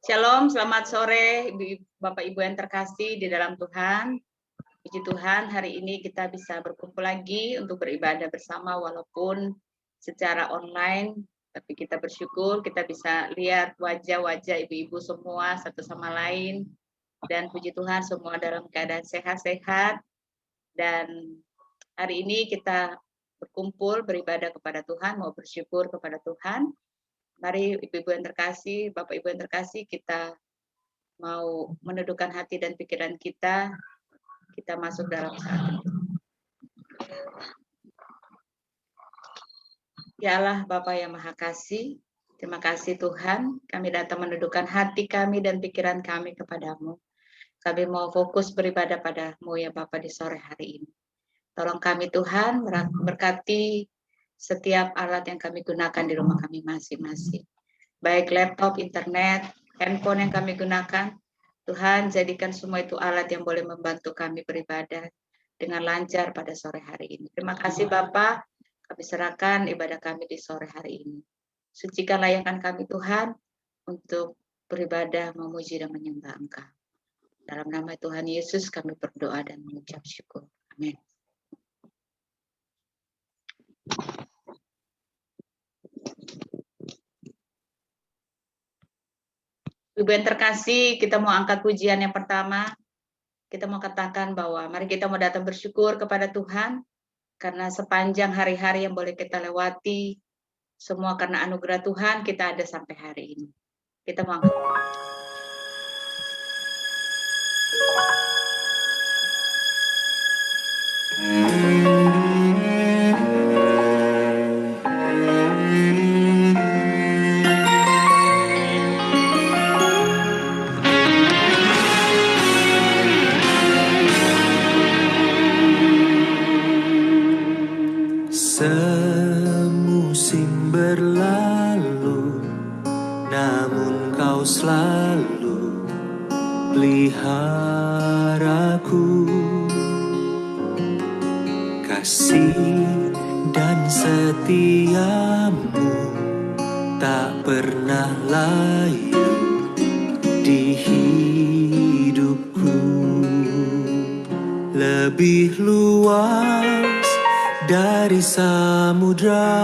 Shalom, selamat sore Bapak Ibu yang terkasih di dalam Tuhan. Puji Tuhan, hari ini kita bisa berkumpul lagi untuk beribadah bersama walaupun secara online, tapi kita bersyukur kita bisa lihat wajah-wajah ibu-ibu semua satu sama lain. Dan puji Tuhan semua dalam keadaan sehat-sehat. Dan hari ini kita berkumpul beribadah kepada Tuhan, mau bersyukur kepada Tuhan. Mari ibu-ibu yang terkasih, bapak ibu yang terkasih, kita mau menundukkan hati dan pikiran kita masuk dalam saat itu. Ya Allah Bapa yang Maha Kasih, terima kasih Tuhan, kami datang menundukkan hati kami dan pikiran kami kepadamu. Kami mau fokus beribadah padamu ya Bapa di sore hari ini. Tolong kami Tuhan, berkati setiap alat yang kami gunakan di rumah kami masing-masing. Baik laptop, internet, handphone yang kami gunakan, Tuhan jadikan semua itu alat yang boleh membantu kami beribadah dengan lancar pada sore hari ini. Terima kasih Bapak, kami serahkan ibadah kami di sore hari ini. Sucikan layakan kami Tuhan untuk beribadah, memuji dan menyembah Engkau. Dalam nama Tuhan Yesus kami berdoa dan mengucap syukur. Amin. Ibu yang terkasih, kita mau angkat pujian yang pertama. Kita mau katakan bahwa mari kita mau datang bersyukur kepada Tuhan, karena sepanjang hari-hari yang boleh kita lewati, semua karena anugerah Tuhan kita ada sampai hari ini. Kita mau angkat. Semusim berlalu, namun kau selalu peliharaku. Kasih dan setiamu tak pernah layu di hidupku. Lebih luas dari samudra,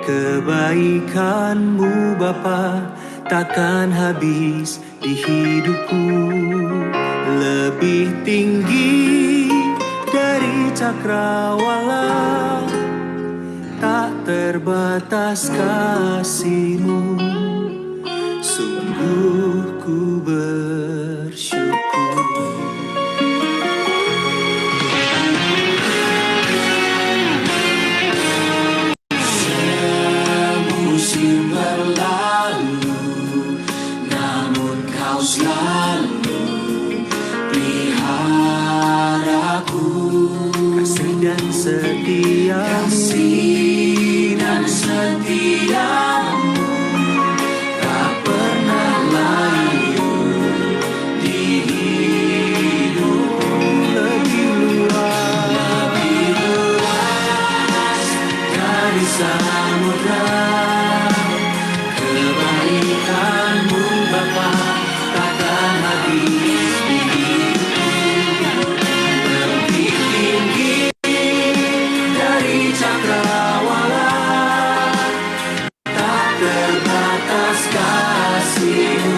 kebaikanmu Bapa takkan habis di hidupku. Lebih tinggi dari cakrawala, tak terbatas kasih-Mu. Sungguh ku bersyukur. Selalu peliharaku. Kasih dan setiamu tak pernah layu di hidup. Lebih luas dari samudra, kebaikanmu Bapa takkan habis di hidupku. Lebih tinggi dari cakrawala, tak terbatas kasih-Mu.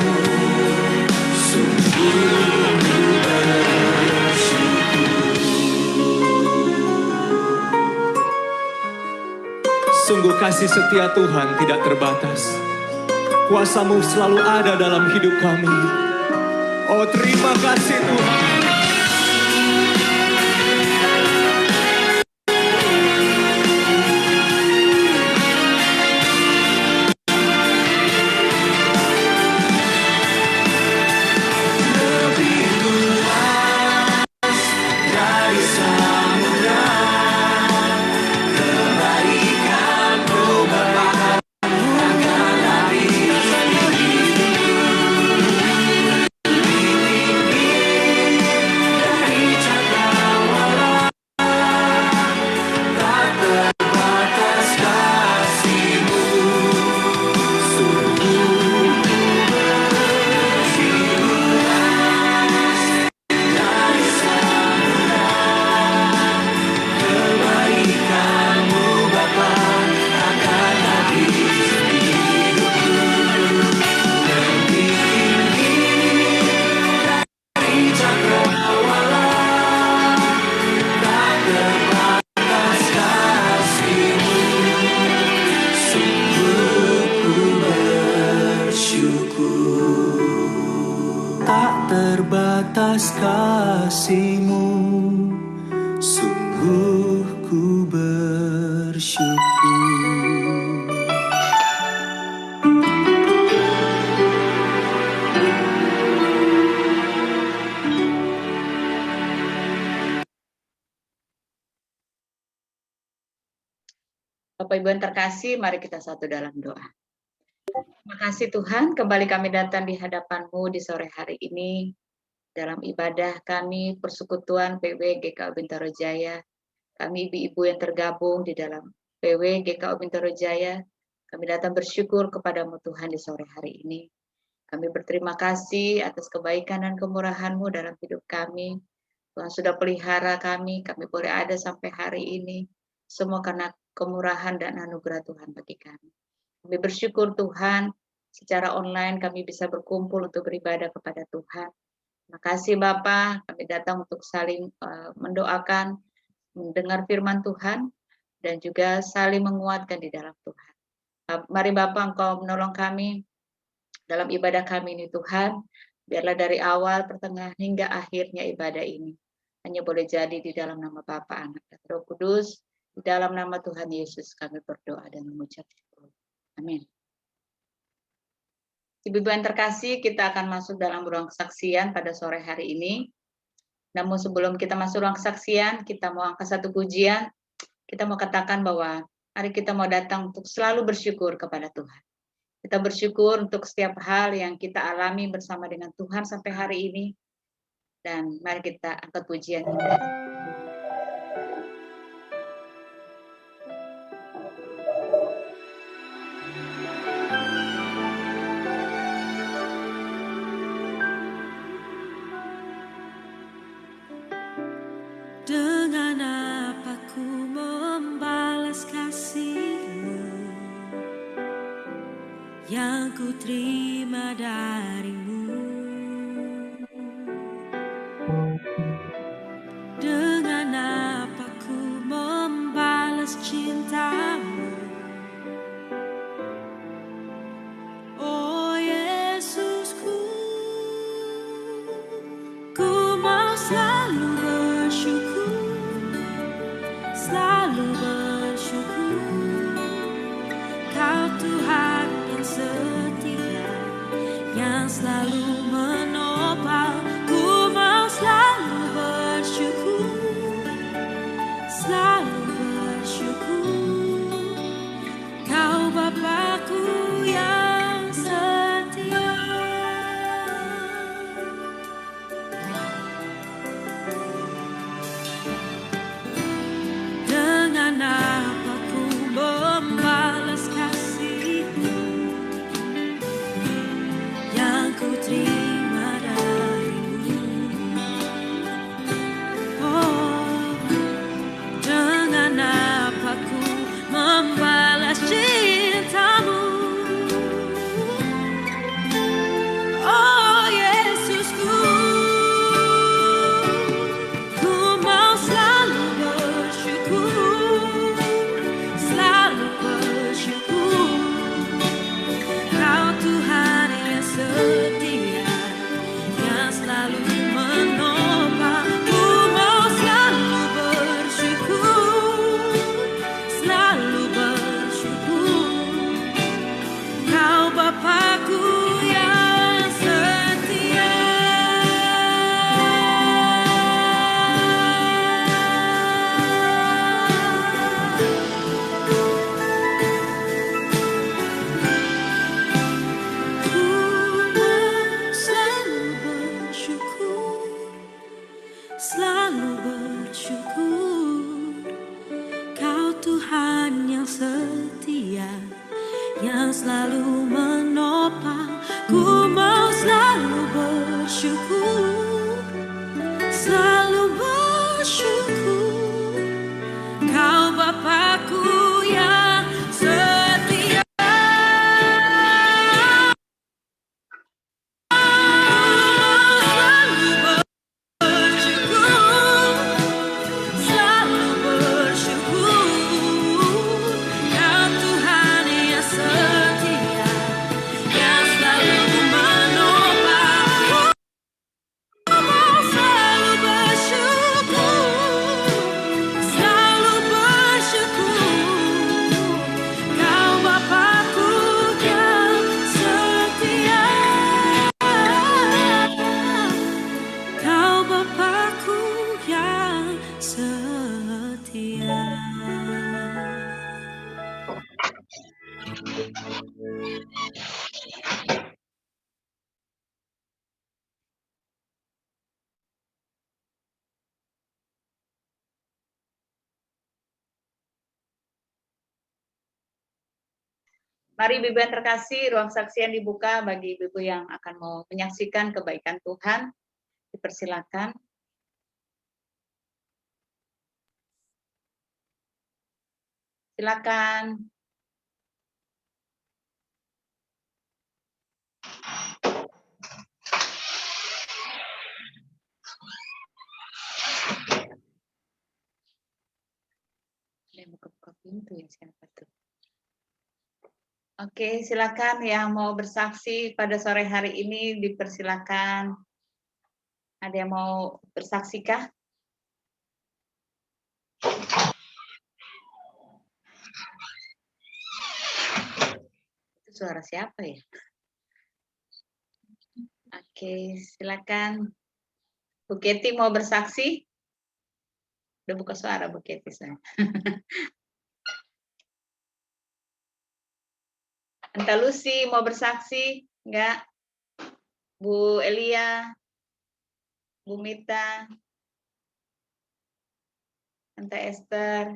Sungguh bersyukur. Sungguh kasih setia Tuhan tidak terbatas. Kuasa-Mu selalu ada dalam hidup kami. Oh, terima kasih Tuhan. Lebih luas dari samudra, kebaikan terbatas kasih-Mu, sungguh ku bersyukur. Bapak Ibu yang terkasih, mari kita satu dalam doa. Terima kasih Tuhan, kembali kami datang di hadapan-Mu di sore hari ini, dalam ibadah kami, persekutuan PW GKU Bintaro Jaya, kami ibu-ibu yang tergabung di dalam PW GKU Bintaro Jaya, kami datang bersyukur kepada-Mu Tuhan di sore hari ini. Kami berterima kasih atas kebaikan dan kemurahan-Mu dalam hidup kami. Tuhan sudah pelihara kami boleh ada sampai hari ini, semua karena kemurahan dan anugerah Tuhan bagi kami. Kami bersyukur Tuhan, secara online kami bisa berkumpul untuk beribadah kepada Tuhan. Terima kasih Bapa, kami datang untuk saling mendoakan, mendengar firman Tuhan, dan juga saling menguatkan di dalam Tuhan. Mari Bapa, Engkau menolong kami dalam ibadah kami ini Tuhan, biarlah dari awal, pertengahan, hingga akhirnya ibadah ini hanya boleh jadi di dalam nama Bapa, Anak, dan Roh Kudus. Di dalam nama Tuhan Yesus kami berdoa dan mengucap syukur. Amin. Ibu-ibu yang terkasih, kita akan masuk dalam ruang kesaksian pada sore hari ini. Namun sebelum kita masuk ruang kesaksian, kita mau angkat satu pujian. Kita mau katakan bahwa mari kita mau datang untuk selalu bersyukur kepada Tuhan. Kita bersyukur untuk setiap hal yang kita alami bersama dengan Tuhan sampai hari ini. Dan mari kita angkat pujian kita. Dengan apa ku membalas kasih-Mu yang ku terima dari-Mu? Dengan apa ku membalas cinta-Mu? Oh Yesusku, ku mau selalu bersyukur, selalu bersyukur. Kau Tuhan yang setia, yang selalu menopang. Ku mau selalu bersyukur, selalu bersyukur. Kau Bapa-Ku yang setia. Dengan apa ku membalas kasih-Mu yang ku terima dari-Mu? Oh, dengan apa ku membalas cinta-Mu? Oh Yesusku, ku mau selalu bersyukur, selalu bersyukur. Kau Tuhan yang setia, yang selalu menopang. Ku mau selalu bersyukur, selalu bersyukur. Kau Bapa-Ku yang setia. Ku mau selalu bersyukur, selalu bersyukur. Kau Tuhan yang setia, yang selalu menopang. Ku mau selalu bersyukur, selalu bersyukur. Kau Bapa-Ku yang setia. Selalu bersyukur, selalu bersyukur. Kau Tuhan yang setia, yang selalu menopang. Mari Ibu yang terkasih, ruang saksian dibuka bagi Ibu yang akan mau menyaksikan kebaikan Tuhan. Dipersilakan. Silakan. Ada buka-buka pintu ya, siapa tuh? Oke, silakan yang mau bersaksi pada sore hari ini dipersilakan. Ada yang mau bersaksikah? Itu suara siapa ya? Oke, silakan. Bu Keti mau bersaksi? Udah buka suara Bu Keti saya. Anta Lucy mau bersaksi? Enggak? Bu Elia? Bu Mita? Anta Esther?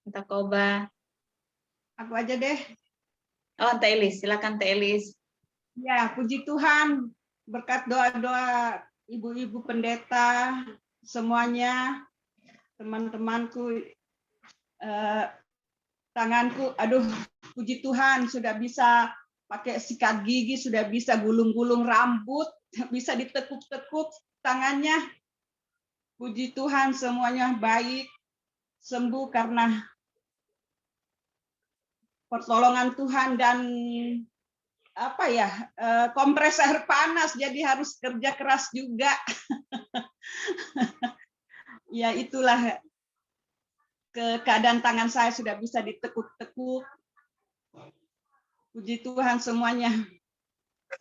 Anta Koba? Aku aja deh. Oh, Anta Elis. Silakan Anta Elis. Ya, puji Tuhan. Berkat doa-doa ibu-ibu pendeta, semuanya, teman-temanku, tanganku, aduh, puji Tuhan sudah bisa pakai sikat gigi, sudah bisa gulung-gulung rambut, bisa ditekuk-tekuk tangannya. Puji Tuhan semuanya baik, sembuh karena pertolongan Tuhan dan apa ya, kompres air panas, jadi harus kerja keras juga. Ya itulah keadaan tangan saya sudah bisa ditekuk-tekuk. Puji Tuhan semuanya.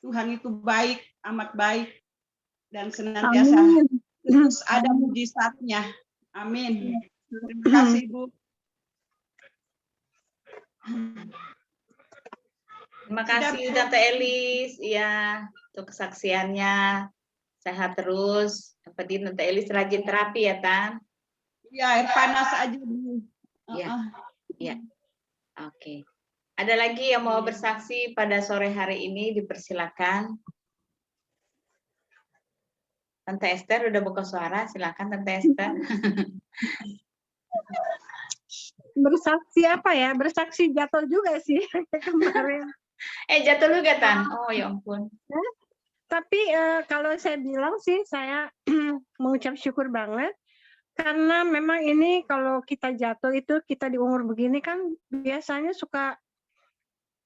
Tuhan itu baik, amat baik, dan senantiasa terus ada mujizatnya. Amin. Terima kasih, Bu. Terima kasih Tante Elis, ya, untuk kesaksiannya. Sehat terus. Yang penting Tante Elis rajin terapi ya, Tan. Ya, air panas aja, Bu. Ya, ya. Oke. Ada lagi yang mau bersaksi pada sore hari ini, dipersilakan. Tante Esther udah buka suara, silakan Tante Esther. Bersaksi apa ya? Bersaksi jatuh juga sih kemarin. Jatuh lu gak, Tan? Oh, ya ampun. Tapi kalau saya bilang sih, saya mengucap syukur banget. Karena memang ini kalau kita jatuh itu, kita di umur begini kan biasanya suka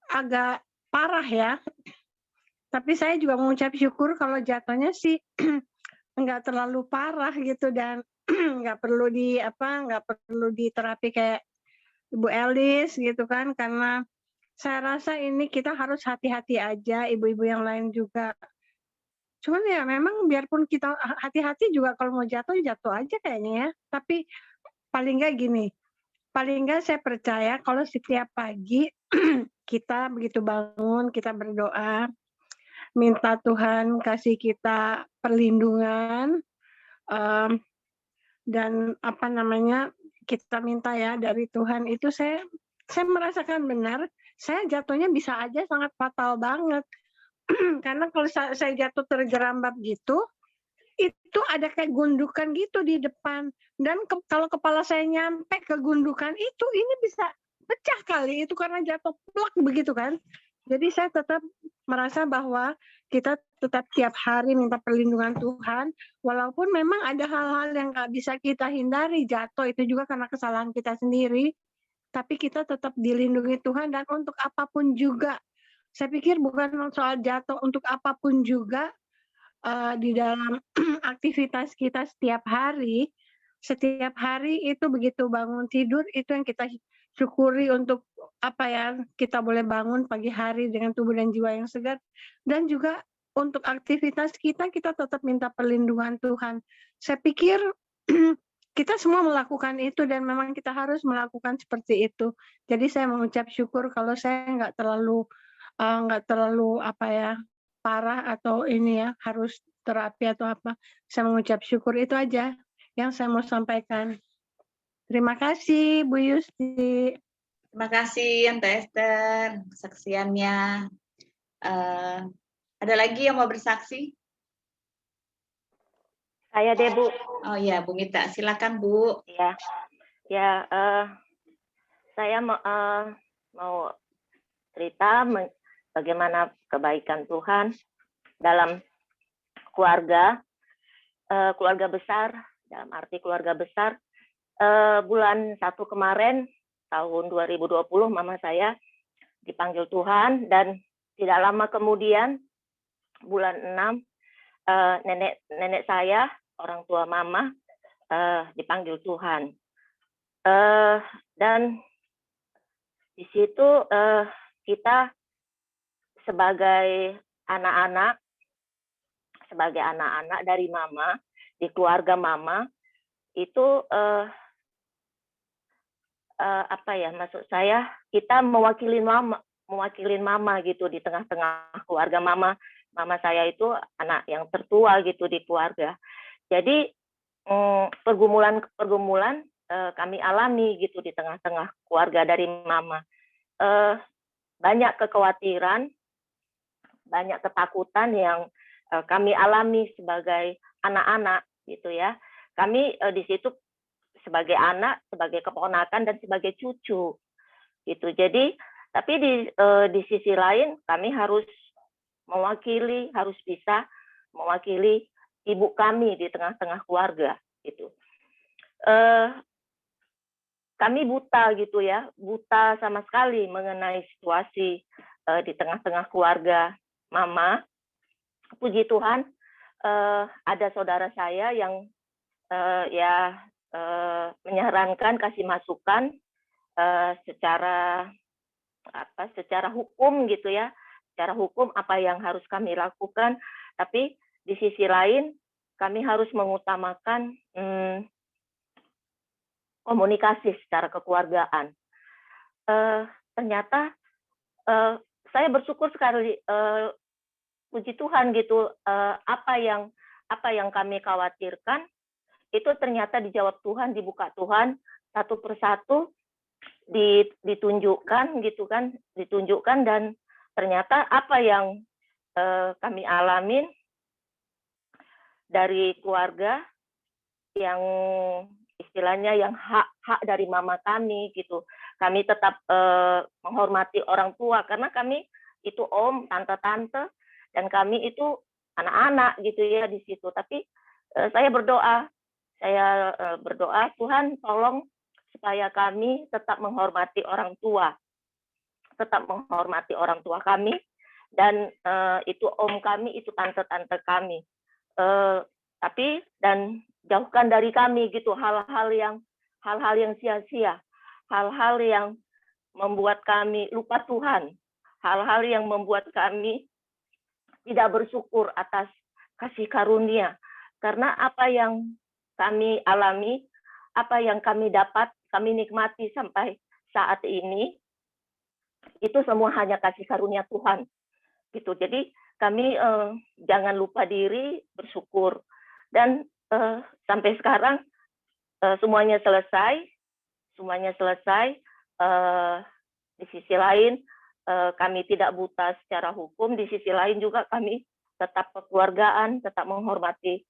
agak parah ya. Tapi saya juga mengucap syukur kalau jatuhnya sih nggak terlalu parah gitu, dan nggak perlu diterapi kayak Ibu Elis gitu kan, karena saya rasa ini kita harus hati-hati aja, ibu-ibu yang lain juga. Cuman ya memang biarpun kita hati-hati juga kalau mau jatuh aja kayaknya ya. Tapi paling nggak gini, paling nggak saya percaya kalau setiap pagi kita begitu bangun, kita berdoa, minta Tuhan kasih kita perlindungan, dan kita minta ya dari Tuhan itu, saya merasakan benar, saya jatuhnya bisa aja sangat fatal banget. Karena kalau saya jatuh terjerambab gitu, itu ada kayak gundukan gitu di depan, dan kalau kepala saya nyampe ke gundukan itu, ini bisa pecah kali itu karena jatuh plak begitu kan. Jadi saya tetap merasa bahwa kita tetap tiap hari minta perlindungan Tuhan, walaupun memang ada hal-hal yang nggak bisa kita hindari, jatuh itu juga karena kesalahan kita sendiri, tapi kita tetap dilindungi Tuhan. Dan untuk apapun juga, saya pikir bukan soal jatuh, untuk apapun juga di dalam aktivitas kita setiap hari itu begitu bangun tidur, itu yang kita syukuri untuk kita boleh bangun pagi hari dengan tubuh dan jiwa yang segar, dan juga untuk aktivitas kita tetap minta perlindungan Tuhan. Saya pikir kita semua melakukan itu dan memang kita harus melakukan seperti itu. Jadi saya mengucap syukur kalau saya nggak terlalu parah atau ini ya harus terapi atau apa. Saya mengucap syukur, itu aja yang saya mau sampaikan. Terima kasih Bu Yusti. Terima kasih Tante Esther kesaksiannya. Ada lagi yang mau bersaksi? Saya deh, Bu. Oh ya, Bu Mita, silakan Bu. Ya, saya mau cerita bagaimana kebaikan Tuhan dalam keluarga besar, dalam arti keluarga besar. Bulan 1 kemarin, tahun 2020, mama saya dipanggil Tuhan, dan tidak lama kemudian, bulan 6, nenek saya, orang tua mama, dipanggil Tuhan. Dan di situ kita sebagai anak-anak dari mama, di keluarga mama, itu maksud saya, kita mewakilin mama gitu di tengah-tengah keluarga mama. Mama saya itu anak yang tertua gitu di keluarga. Jadi pergumulan kami alami gitu di tengah-tengah keluarga dari mama. Banyak kekhawatiran, banyak ketakutan yang kami alami sebagai anak-anak gitu ya. Kami di situ sebagai anak, sebagai keponakan, dan sebagai cucu gitu. Jadi tapi di sisi lain kami harus bisa mewakili ibu kami di tengah-tengah keluarga gitu. Kami buta gitu ya, buta sama sekali mengenai situasi di tengah-tengah keluarga mama. Puji Tuhan, ada saudara saya yang menyarankan, kasih masukan secara hukum gitu ya, secara hukum apa yang harus kami lakukan. Tapi di sisi lain kami harus mengutamakan komunikasi secara kekeluargaan. Ternyata saya bersyukur sekali, puji Tuhan gitu, apa yang kami khawatirkan itu ternyata dijawab Tuhan, dibuka Tuhan satu persatu, ditunjukkan gitu kan, dan ternyata apa yang kami alamin dari keluarga yang istilahnya yang hak dari mama kami gitu. Kami tetap menghormati orang tua karena kami itu om, tante-tante, dan kami itu anak-anak gitu ya di situ. Tapi saya berdoa Tuhan tolong supaya kami tetap menghormati orang tua kami, dan itu om kami, itu tante-tante kami. Tapi dan jauhkan dari kami gitu hal-hal yang sia-sia, hal-hal yang membuat kami lupa Tuhan, hal-hal yang membuat kami tidak bersyukur atas kasih karunia. Karena apa yang kami alami, apa yang kami dapat, kami nikmati sampai saat ini, itu semua hanya kasih karunia Tuhan gitu. Jadi kami jangan lupa diri, bersyukur. Dan sampai sekarang semuanya selesai. Di sisi lain kami tidak buta secara hukum. Di sisi lain juga kami tetap kekeluargaan, tetap menghormati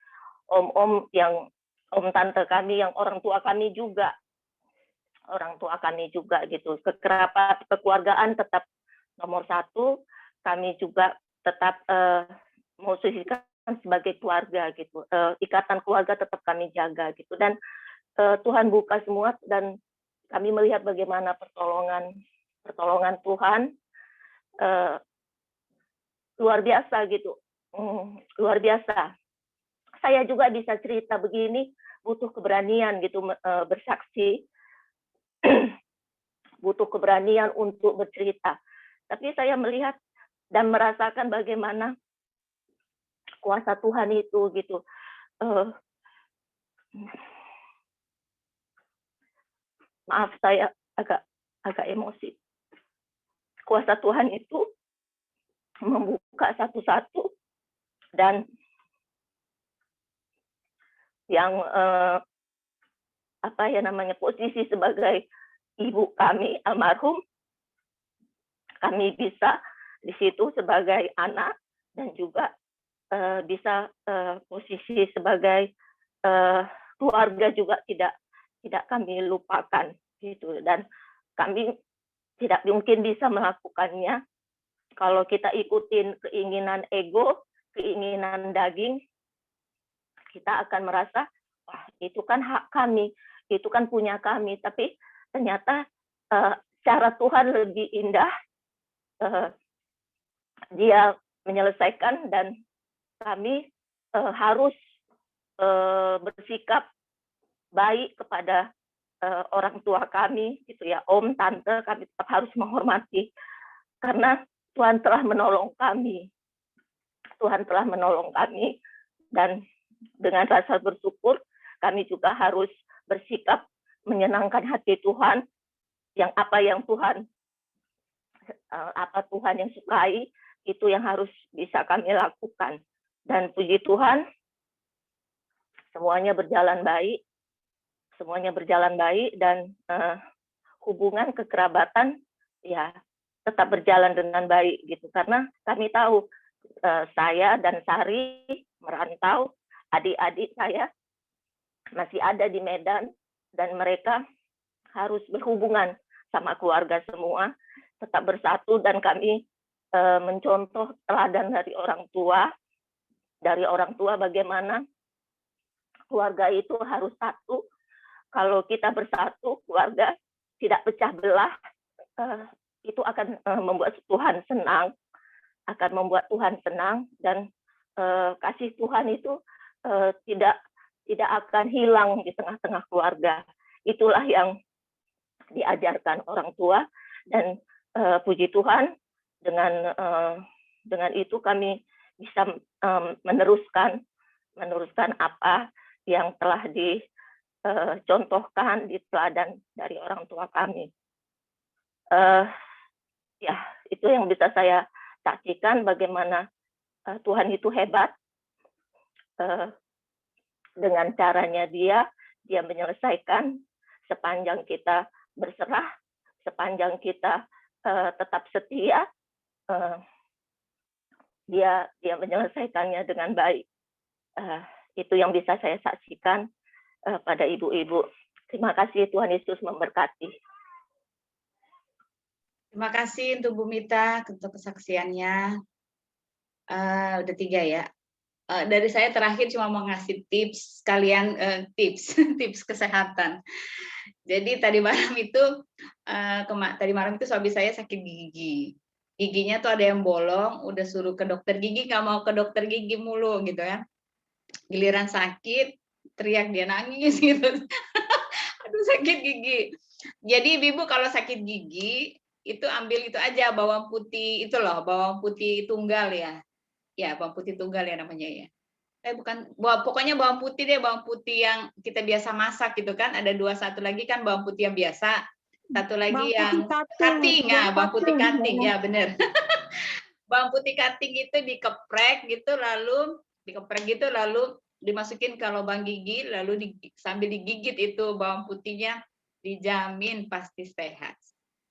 om tante kami yang orang tua kami juga gitu. Kekeluargaan tetap nomor satu. Kami juga tetap memposisikan sebagai keluarga gitu. Ikatan keluarga tetap kami jaga gitu. Dan Tuhan buka semua, dan kami melihat bagaimana pertolongan Tuhan luar biasa gitu. Luar biasa. Saya juga bisa cerita begini, butuh keberanian gitu bersaksi. Butuh keberanian untuk bercerita. Tapi saya melihat dan merasakan bagaimana kuasa Tuhan itu gitu. Maaf, saya agak emosi. Kuasa Tuhan itu membuka satu-satu, dan yang posisi sebagai ibu kami almarhum, kami bisa di situ sebagai anak dan juga bisa posisi sebagai keluarga juga tidak kami lupakan gitu. Dan kami tidak mungkin bisa melakukannya kalau kita ikutin keinginan ego, keinginan daging. Kita akan merasa, wah itu kan hak kami, itu kan punya kami. Tapi ternyata cara Tuhan lebih indah. Dia menyelesaikan dan kami harus bersikap baik kepada orang tua kami, gitu ya, om, tante, kami tetap harus menghormati karena Tuhan telah menolong kami. Tuhan telah menolong kami dan dengan rasa bersyukur kami juga harus bersikap menyenangkan hati Tuhan, yang apa Tuhan yang sukai itu yang harus bisa kami lakukan. Dan puji Tuhan, semuanya berjalan baik dan hubungan kekerabatan ya tetap berjalan dengan baik gitu, karena kami tahu saya dan Sari merantau, adik-adik saya masih ada di Medan dan mereka harus berhubungan sama keluarga semua, tetap bersatu, dan kami mencontoh teladan dari orang tua bagaimana keluarga itu harus satu. Kalau kita bersatu, keluarga tidak pecah belah, itu akan membuat Tuhan senang, dan kasih Tuhan itu tidak akan hilang di tengah-tengah keluarga. Itulah yang diajarkan orang tua, dan puji Tuhan dengan itu kami bisa meneruskan apa yang telah dicontohkan di teladan dari orang tua kami. Ya, itu yang bisa saya saksikan bagaimana Tuhan itu hebat. Dengan caranya dia menyelesaikan sepanjang kita berserah, sepanjang kita tetap setia, dia menyelesaikannya dengan baik. Itu yang bisa saya saksikan pada ibu-ibu. Terima kasih, Tuhan Yesus memberkati. Terima kasih untuk Bu Mita untuk kesaksiannya. Udah 3 ya. Dari saya terakhir cuma mau ngasih tips sekalian, tips kesehatan. Jadi tadi malam itu suami saya sakit gigi. Giginya tuh ada yang bolong, udah suruh ke dokter gigi, nggak mau ke dokter gigi mulu gitu ya. Giliran sakit, teriak dia, nangis gitu. Aduh sakit gigi. Jadi ibu kalau sakit gigi itu ambil itu aja bawang putih itu loh, bawang putih tunggal ya. Ya, bawang putih tunggal ya namanya ya. Pokoknya bawang putih deh, bawang putih yang kita biasa masak gitu kan. Ada 2, satu lagi kan bawang putih yang biasa, satu lagi Bawang yang putih cutting, ya bawang putih cutting ya. ya bener. Bawang putih cutting itu dikeprek gitu, lalu dimasukin ke lubang gigi, lalu sambil digigit itu bawang putihnya, dijamin pasti sehat.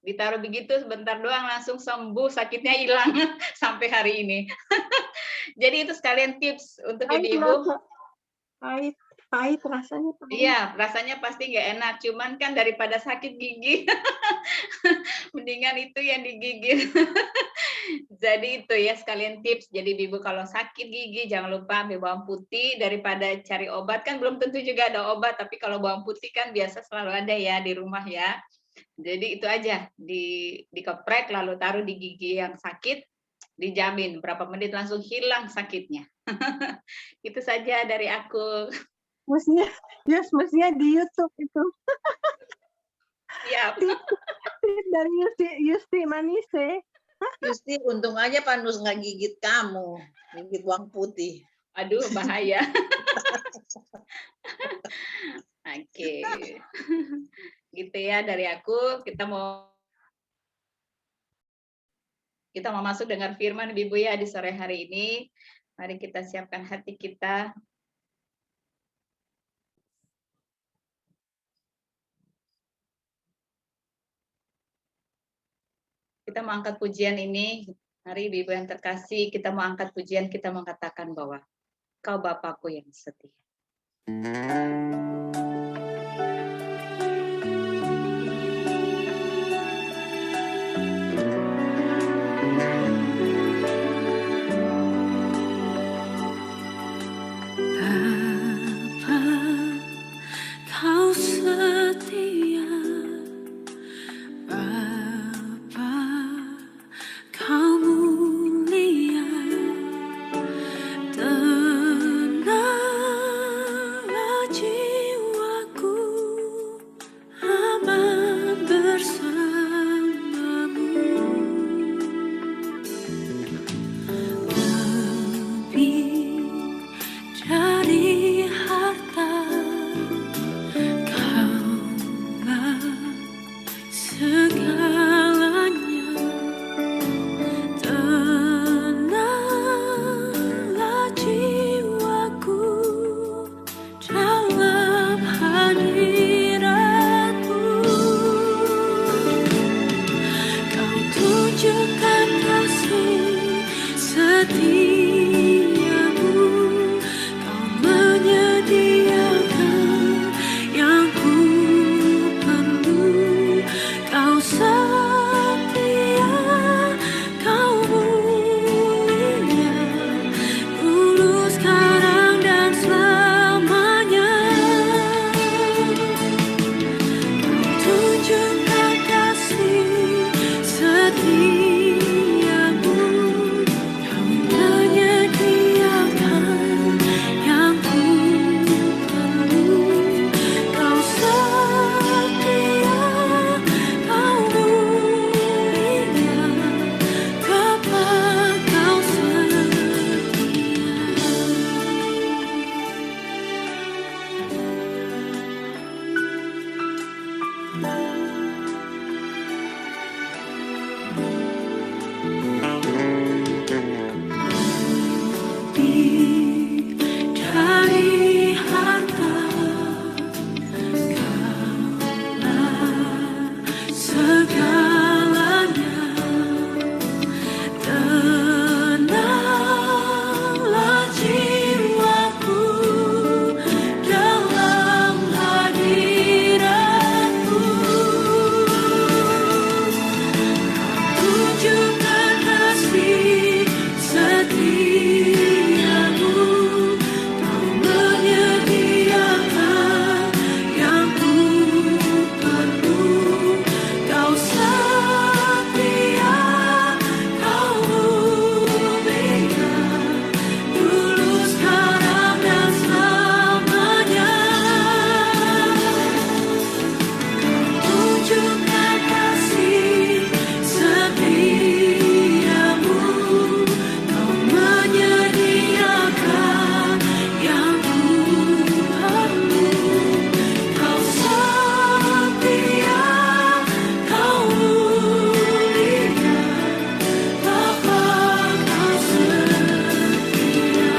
Ditaruh begitu sebentar doang langsung sembuh, sakitnya hilang sampai hari ini. Jadi itu sekalian tips untuk ibu-ibu. Pahit rasanya. Iya, rasanya pasti nggak enak. Cuman kan daripada sakit gigi, mendingan itu yang digigit. Jadi itu ya sekalian tips. Jadi ibu kalau sakit gigi jangan lupa ambil bawang putih, daripada cari obat, kan belum tentu juga ada obat, tapi kalau bawang putih kan biasa selalu ada ya di rumah ya. Jadi itu aja, dikeprek lalu taruh di gigi yang sakit, dijamin berapa menit langsung hilang sakitnya. Itu saja dari aku. Mestinya di YouTube itu. Siap. Dari Yusti Manise. Yusti, untung aja Panus nggak gigit kamu, gigit bawang putih. Aduh, bahaya. Oke. Gitu ya dari aku. Kita mau masuk dengan firman Ibu ya di sore hari ini. Mari kita siapkan hati kita. Kita mau angkat pujian ini. Mari Ibu yang terkasih, kita mau angkat pujian, kita mengatakan bahwa Kau Bapakku yang setia. Bapa, Kau setia. Bapa, Kau mulia. Tenanglah jiwaku, aman bersamamu. Lebih dari harta, Kaulah segalanya. Tenanglah jiwaku dalam hadiratmu. Kau tunjukkan kasih setiamu. Kau menyediakan yang ku perlu. Kau setia, Kau mulia, dulu, sekarang, dan selamanya. Kau tunjukkan kasih setiamu. Kau menyediakan yang ku perlu. Kau setia, Kau mulia, Bapa, Kau lebih dari harta, Kaulah segalanya. Tenanglah jiwaku dalam hadiratmu. Tunjukkan kasih setiamu. Kau menyediakan yang ku perlu. Kau setia, Kau mulia, dulu, sekarang, dan selamanya. Tunjukkan kasih setiamu. Kau menyediakan yang ku perlu. Kau setia, Kau mulia, Bapa, Kau setia.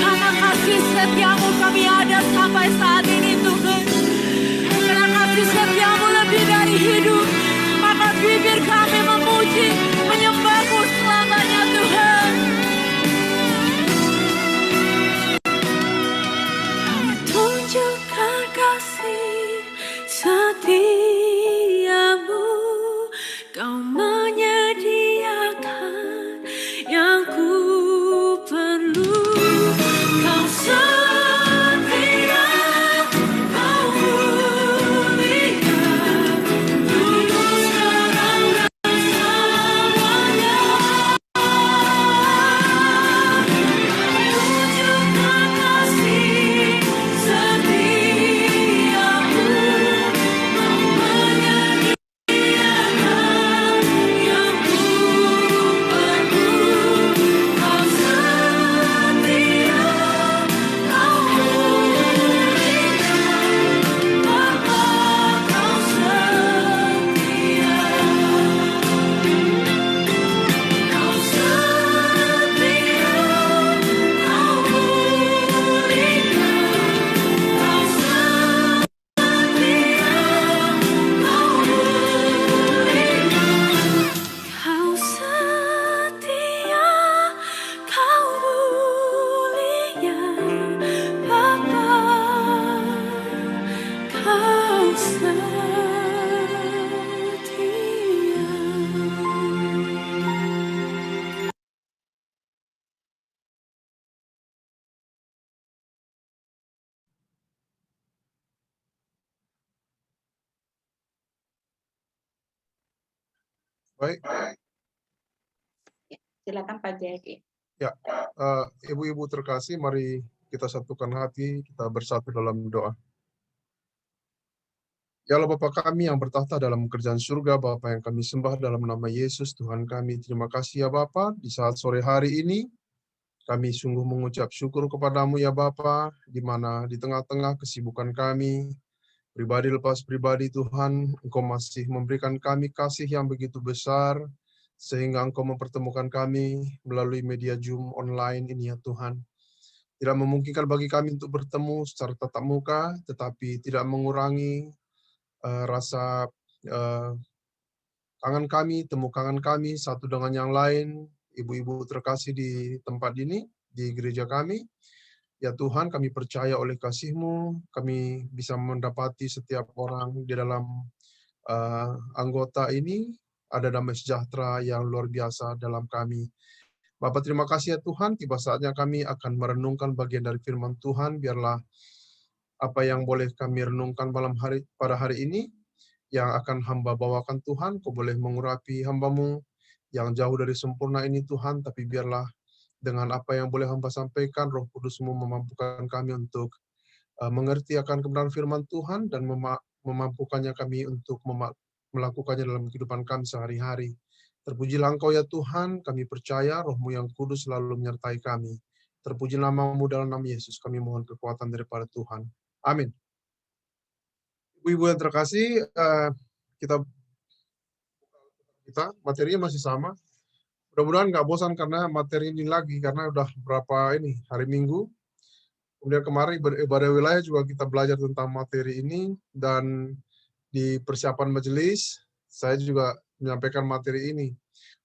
Karena kasih setiamu kami ada sampai saat ini, Tuhan. Karena kasih setiamu lebih dari hidup, maka bibir kami memuji, menyembah-Mu selamanya, Tuhan. Kau tunjukkan kasih setiamu. Kau menyediakan yang ku perlu. Kau setia, Baik, Silakan Pak Jayadi. ya. Ibu-ibu terkasih, mari kita satukan hati, kita bersatu dalam doa. Ya Allah Bapa kami yang bertahta dalam kerjaan surga, Bapa yang kami sembah dalam nama Yesus, Tuhan kami. Terima kasih ya Bapa, di saat sore hari ini, kami sungguh mengucap syukur kepadamu ya Bapa, di mana di tengah-tengah kesibukan kami, pribadi lepas pribadi Tuhan, Engkau masih memberikan kami kasih yang begitu besar, sehingga Engkau mempertemukan kami melalui media Zoom online ini ya Tuhan. Tidak memungkinkan bagi kami untuk bertemu secara tatap muka, tetapi tidak mengurangi rasa kangen kami, temu kangen kami satu dengan yang lain, ibu-ibu terkasih di tempat ini, di gereja kami. Ya Tuhan, kami percaya oleh kasih-Mu, kami bisa mendapati setiap orang di dalam anggota ini, ada damai sejahtera yang luar biasa dalam kami. Bapak terima kasih ya Tuhan, tiba saatnya kami akan merenungkan bagian dari firman Tuhan, biarlah apa yang boleh kami renungkan pada hari ini, yang akan hamba bawakan Tuhan, Kau boleh mengurapi hamba-Mu yang jauh dari sempurna ini Tuhan, tapi biarlah dengan apa yang boleh hamba sampaikan, Roh Kudus-Mu memampukan kami untuk mengerti akan kebenaran firman Tuhan dan memampukannya kami untuk melakukannya dalam kehidupan kami sehari-hari. Terpujilah Engkau ya Tuhan, kami percaya Roh-Mu yang kudus selalu menyertai kami. Terpuji nama-Mu dalam nama Yesus, kami mohon kekuatan daripada Tuhan. Amin. Ibu-ibu yang terkasih, kita materinya masih sama. Mudah-mudahan nggak bosan karena materi ini lagi, karena udah berapa hari Minggu. Kemudian kemarin ibadah wilayah juga kita belajar tentang materi ini, dan di persiapan majelis, saya juga menyampaikan materi ini.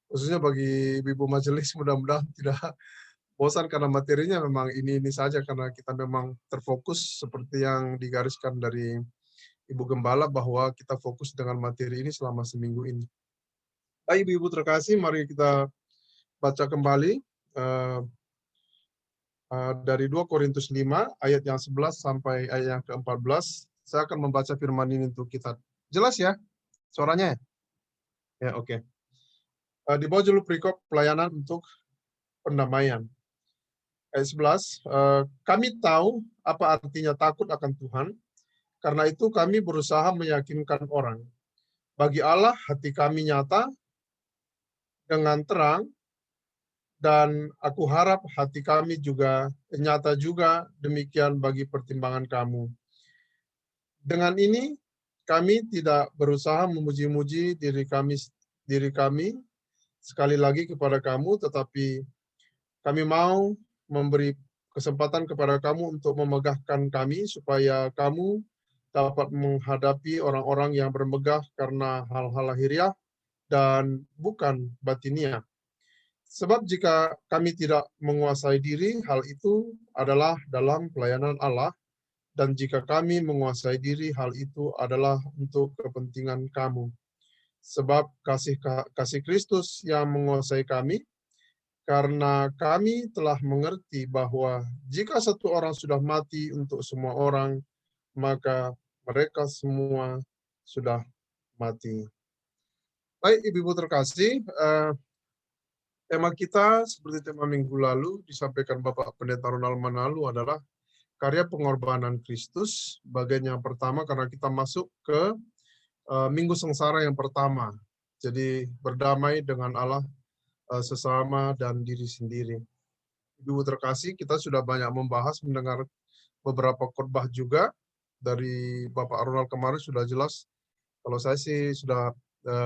Khususnya bagi ibu majelis, mudah-mudahan tidak bosan karena materinya memang ini saja, karena kita memang terfokus seperti yang digariskan dari Ibu Gembala bahwa kita fokus dengan materi ini selama seminggu ini. Baik ibu-ibu terkasih, mari kita baca kembali dari 2 Korintus 5 ayat yang 11 sampai ayat yang ke-14. Saya akan membaca firman ini untuk kita. Jelas ya suaranya? Ya, oke. Di bawah judul perikop pelayanan untuk pendamaian. Ayat 11, kami tahu apa artinya takut akan Tuhan. Karena itu kami berusaha meyakinkan orang. Bagi Allah hati kami nyata dengan terang, dan aku harap hati kami juga nyata juga demikian bagi pertimbangan kamu. Dengan ini kami tidak berusaha memuji-muji diri kami sekali lagi kepada kamu, tetapi kami mau memberi kesempatan kepada kamu untuk memegahkan kami supaya kamu dapat menghadapi orang-orang yang bermegah karena hal-hal lahiriah dan bukan batiniah. Sebab jika kami tidak menguasai diri, hal itu adalah dalam pelayanan Allah, dan jika kami menguasai diri, hal itu adalah untuk kepentingan kamu. Sebab kasih Kristus yang menguasai kami, karena kami telah mengerti bahwa jika satu orang sudah mati untuk semua orang, maka mereka semua sudah mati. Baik, ibu-ibu terkasih, tema kita seperti tema minggu lalu disampaikan Bapak Pendeta Ronald Manalu adalah karya pengorbanan Kristus, bagian yang pertama karena kita masuk ke minggu sengsara yang pertama. Jadi berdamai dengan Allah sesama dan diri sendiri. Ibu terkasih, kita sudah banyak membahas, mendengar beberapa khotbah juga dari Bapak Ronald kemarin sudah jelas. Kalau saya sih sudah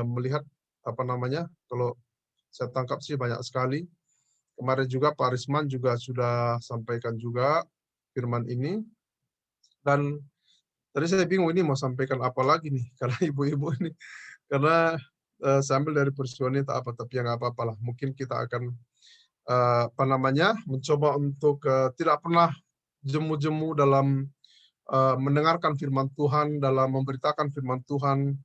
melihat kalau saya tangkap sih banyak sekali. Kemarin juga Pak Risman juga sudah sampaikan juga firman ini. Dan tadi saya bingung ini mau sampaikan apa lagi nih, karena ibu-ibu ini. Karena saya ambil dari peristiwa ini tak apa, tapi ya nggak apa-apalah. Mungkin kita akan mencoba untuk tidak pernah jemu-jemu dalam mendengarkan firman Tuhan, dalam memberitakan firman Tuhan,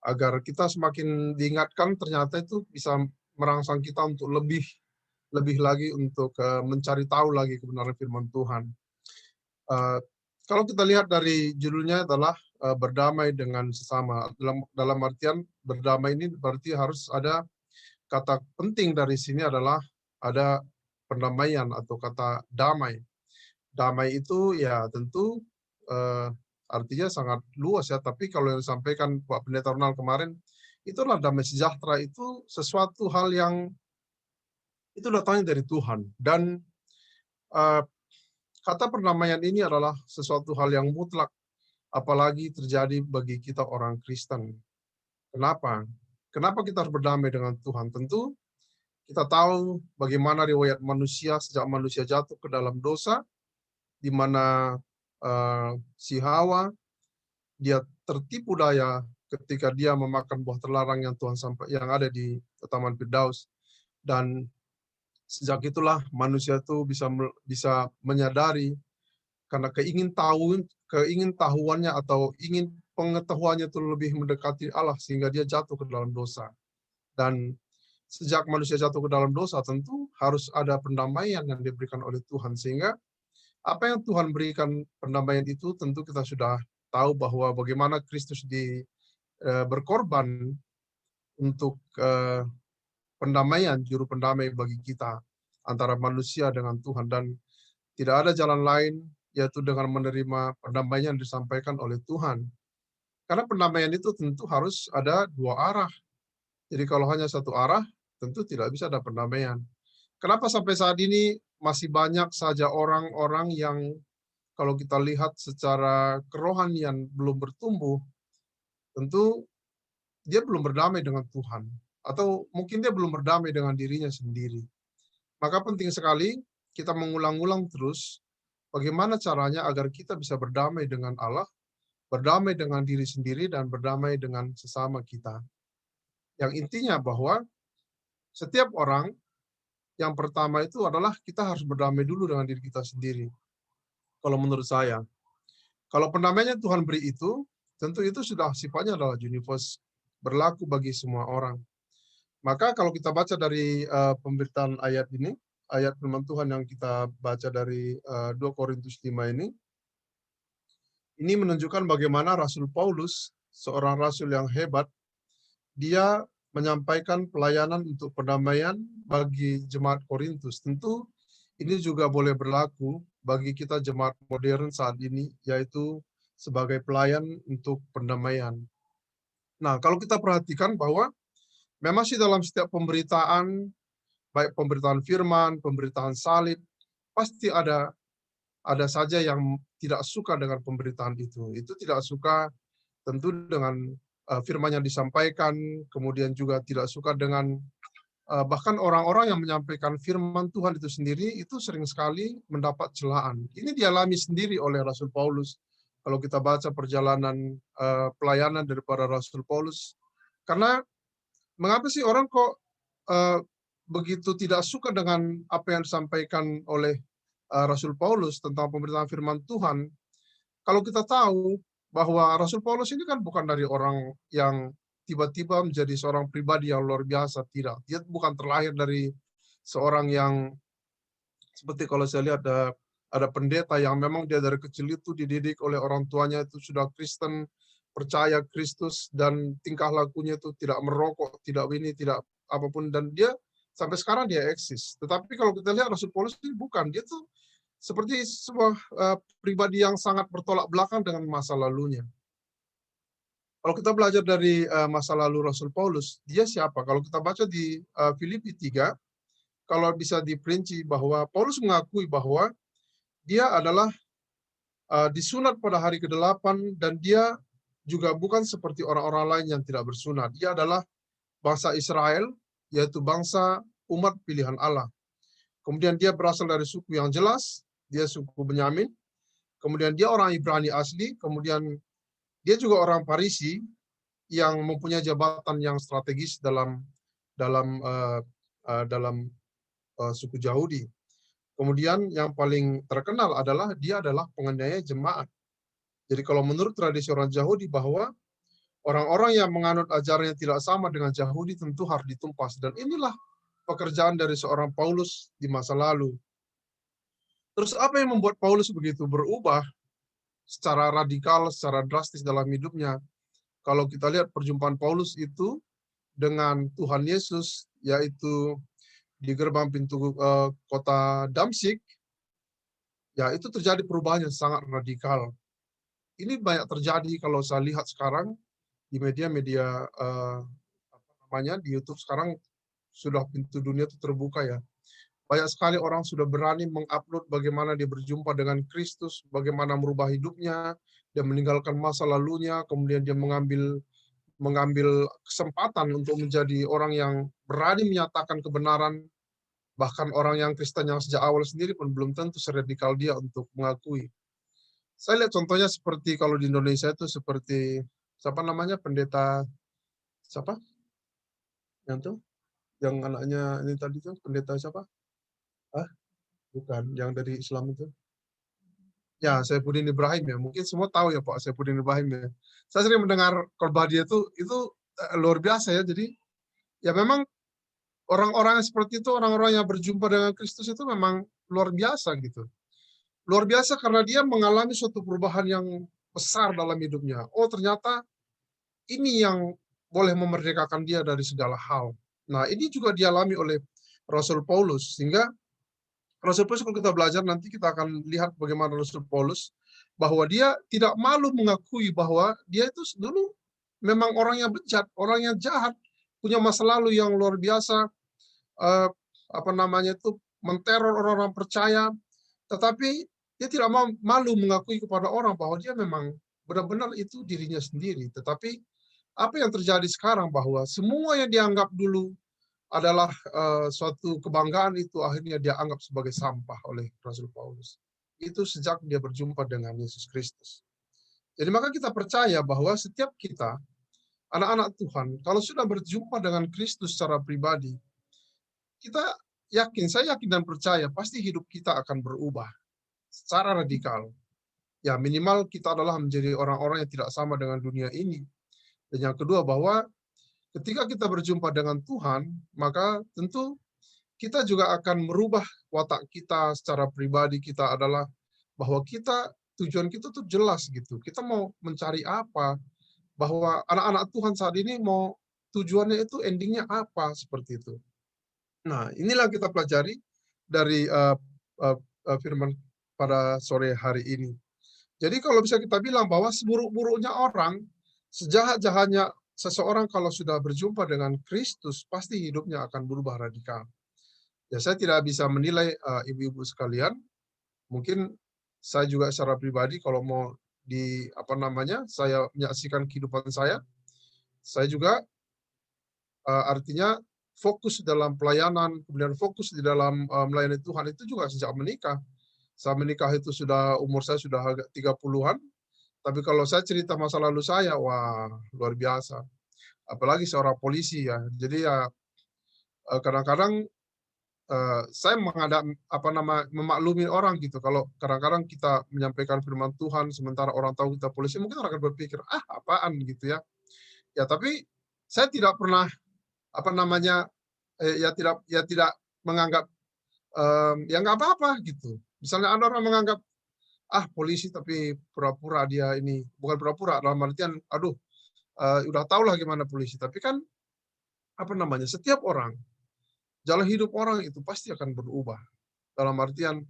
agar kita semakin diingatkan ternyata itu bisa merangsang kita untuk lebih lagi untuk mencari tahu lagi kebenaran firman Tuhan. Kalau kita lihat dari judulnya adalah berdamai dengan sesama. Dalam artian berdamai ini berarti harus ada kata penting dari sini adalah ada pendamaian atau kata damai. Damai itu ya tentu artinya sangat luas ya, tapi kalau yang disampaikan Pak Pendeta Ronald kemarin, itulah damai sejahtera itu sesuatu hal yang itu datangnya dari Tuhan. Dan kata perdamaian ini adalah sesuatu hal yang mutlak, apalagi terjadi bagi kita orang Kristen. Kenapa? Kenapa kita harus berdamai dengan Tuhan? Tentu kita tahu bagaimana riwayat manusia sejak manusia jatuh ke dalam dosa, di mana si Hawa dia tertipu daya ketika dia memakan buah terlarang yang Tuhan yang ada di Taman Firdaus. Dan sejak itulah manusia itu bisa menyadari karena keingintahuannya atau ingin pengetahuannya itu lebih mendekati Allah sehingga dia jatuh ke dalam dosa. Dan sejak manusia jatuh ke dalam dosa tentu harus ada pendamaian yang diberikan oleh Tuhan, sehingga apa yang Tuhan berikan pendamaian itu tentu kita sudah tahu bahwa bagaimana Kristus berkorban untuk pendamaian, juru pendamai bagi kita antara manusia dengan Tuhan, dan tidak ada jalan lain yaitu dengan menerima pendamaian yang disampaikan oleh Tuhan. Karena pendamaian itu tentu harus ada dua arah. Jadi kalau hanya satu arah, tentu tidak bisa ada pendamaian. Kenapa sampai saat ini masih banyak saja orang-orang yang kalau kita lihat secara kerohanian belum bertumbuh, tentu dia belum berdamai dengan Tuhan. Atau mungkin dia belum berdamai dengan dirinya sendiri. Maka penting sekali kita mengulang-ulang terus bagaimana caranya agar kita bisa berdamai dengan Allah, berdamai dengan diri sendiri, dan berdamai dengan sesama kita. Yang intinya bahwa setiap orang, yang pertama itu adalah kita harus berdamai dulu dengan diri kita sendiri. Kalau menurut saya. Kalau pendamaian Tuhan beri itu, tentu itu sudah sifatnya adalah universal, berlaku bagi semua orang. Maka kalau kita baca dari pemberitaan ayat ini, ayat firman Tuhan yang kita baca dari 2 Korintus 5 ini menunjukkan bagaimana Rasul Paulus, seorang rasul yang hebat, dia menyampaikan pelayanan untuk pendamaian bagi jemaat Korintus. Tentu ini juga boleh berlaku bagi kita jemaat modern saat ini, yaitu sebagai pelayan untuk pendamaian. Nah, kalau kita perhatikan bahwa memang sih dalam setiap pemberitaan, baik pemberitaan firman, pemberitaan salib, pasti ada saja yang tidak suka dengan pemberitaan itu. Itu tidak suka tentu dengan firman yang disampaikan, kemudian juga tidak suka dengan bahkan orang-orang yang menyampaikan firman Tuhan itu sendiri, itu sering sekali mendapat celaan. Ini dialami sendiri oleh Rasul Paulus. Kalau kita baca perjalanan pelayanan daripada Rasul Paulus, karena mengapa sih orang kok begitu tidak suka dengan apa yang disampaikan oleh Rasul Paulus tentang pemberitaan firman Tuhan? Kalau kita tahu bahwa Rasul Paulus ini kan bukan dari orang yang tiba-tiba menjadi seorang pribadi yang luar biasa, tidak. Dia bukan terlahir dari seorang yang seperti kalau saya lihat ada pendeta yang memang dia dari kecil itu dididik oleh orang tuanya itu sudah Kristen, percaya Kristus, dan tingkah lakunya itu tidak merokok, tidak ini, tidak apapun, dan dia sampai sekarang dia eksis. Tetapi kalau kita lihat Rasul Paulus ini bukan, dia tuh seperti sebuah pribadi yang sangat bertolak belakang dengan masa lalunya. Kalau kita belajar dari masa lalu Rasul Paulus, dia siapa? Kalau kita baca di Filipi 3, kalau bisa diperinci bahwa Paulus mengakui bahwa dia adalah disunat pada hari ke-8, dan dia juga bukan seperti orang-orang lain yang tidak bersunat. Dia adalah bangsa Israel, yaitu bangsa umat pilihan Allah. Kemudian dia berasal dari suku yang jelas, dia suku Benyamin. Kemudian dia orang Ibrani asli, kemudian dia juga orang Farisi yang mempunyai jabatan yang strategis dalam suku Yahudi. Kemudian yang paling terkenal adalah dia adalah penganiaya jemaat. Jadi kalau menurut tradisi orang Yahudi bahwa orang-orang yang menganut ajaran yang tidak sama dengan Yahudi tentu harus ditumpas. Dan inilah pekerjaan dari seorang Paulus di masa lalu. Terus apa yang membuat Paulus begitu berubah secara radikal, secara drastis dalam hidupnya? Kalau kita lihat perjumpaan Paulus itu dengan Tuhan Yesus yaitu di gerbang pintu kota Damsyik, ya itu terjadi perubahan yang sangat radikal. Ini banyak terjadi kalau saya lihat sekarang di media-media di YouTube sekarang sudah pintu dunia itu terbuka ya. Banyak sekali orang sudah berani mengupload bagaimana dia berjumpa dengan Kristus, bagaimana merubah hidupnya, dia meninggalkan masa lalunya, kemudian dia mengambil kesempatan untuk menjadi orang yang berani menyatakan kebenaran. Bahkan orang yang Kristen yang sejak awal sendiri pun belum tentu seradikal dia untuk mengakui. Saya lihat contohnya seperti kalau di Indonesia itu seperti siapa namanya pendeta siapa? Yang tuh yang anaknya ini tadi tuh pendeta siapa? Bukan, yang dari Islam itu. Ya, Saifuddin Ibrahim ya. Mungkin semua tahu ya Pak Saifuddin Ibrahim ya. Saya sering mendengar khotbah dia itu luar biasa ya. Jadi ya memang orang-orang seperti itu, orang-orang yang berjumpa dengan Kristus itu memang luar biasa gitu. Luar biasa karena dia mengalami suatu perubahan yang besar dalam hidupnya. Oh, ternyata ini yang boleh memerdekakan dia dari segala hal. Nah, ini juga dialami oleh Rasul Paulus. Sehingga Rasul Paulus kalau kita belajar nanti kita akan lihat bagaimana Rasul Paulus bahwa dia tidak malu mengakui bahwa dia itu dulu memang orang yang bejat, orang yang jahat, punya masa lalu yang luar biasa, menteror orang-orang percaya, tetapi dia tidak malu mengakui kepada orang bahwa dia memang benar-benar itu dirinya sendiri. Tetapi apa yang terjadi sekarang bahwa semua yang dianggap dulu adalah suatu kebanggaan itu akhirnya dia anggap sebagai sampah oleh Rasul Paulus. Itu sejak dia berjumpa dengan Yesus Kristus. Jadi maka kita percaya bahwa setiap kita, anak-anak Tuhan, kalau sudah berjumpa dengan Kristus secara pribadi, saya yakin dan percaya pasti hidup kita akan berubah secara radikal. Ya minimal kita adalah menjadi orang-orang yang tidak sama dengan dunia ini. Dan yang kedua bahwa ketika kita berjumpa dengan Tuhan, maka tentu kita juga akan merubah watak kita secara pribadi. Kita adalah bahwa tujuan kita tuh jelas gitu. Kita mau mencari apa? Bahwa anak-anak Tuhan saat ini mau tujuannya itu endingnya apa seperti itu. Nah, inilah kita pelajari dari firman pada sore hari ini. Jadi kalau bisa kita bilang bahwa seburuk-buruknya orang, sejahat-jahatnya seseorang kalau sudah berjumpa dengan Kristus, pasti hidupnya akan berubah radikal. Ya, saya tidak bisa menilai ibu-ibu sekalian. Mungkin saya juga secara pribadi kalau mau saya menyaksikan kehidupan saya juga artinya fokus dalam pelayanan, kemudian fokus di dalam melayani Tuhan itu juga sejak menikah. Saya menikah itu umur saya sudah agak 30-an. Tapi kalau saya cerita masa lalu saya, wah luar biasa. Apalagi seorang polisi ya. Jadi ya kadang-kadang saya memaklumi orang gitu. Kalau kadang-kadang kita menyampaikan firman Tuhan, sementara orang tahu kita polisi, mungkin orang akan berpikir, apaan gitu ya. Ya tapi saya tidak pernah tidak menganggap ya nggak apa-apa gitu. Misalnya ada orang menganggap polisi tapi pura-pura dia ini, bukan pura-pura dalam artian udah tahu lah gimana polisi, tapi kan setiap orang, jalan hidup orang itu pasti akan berubah. Dalam artian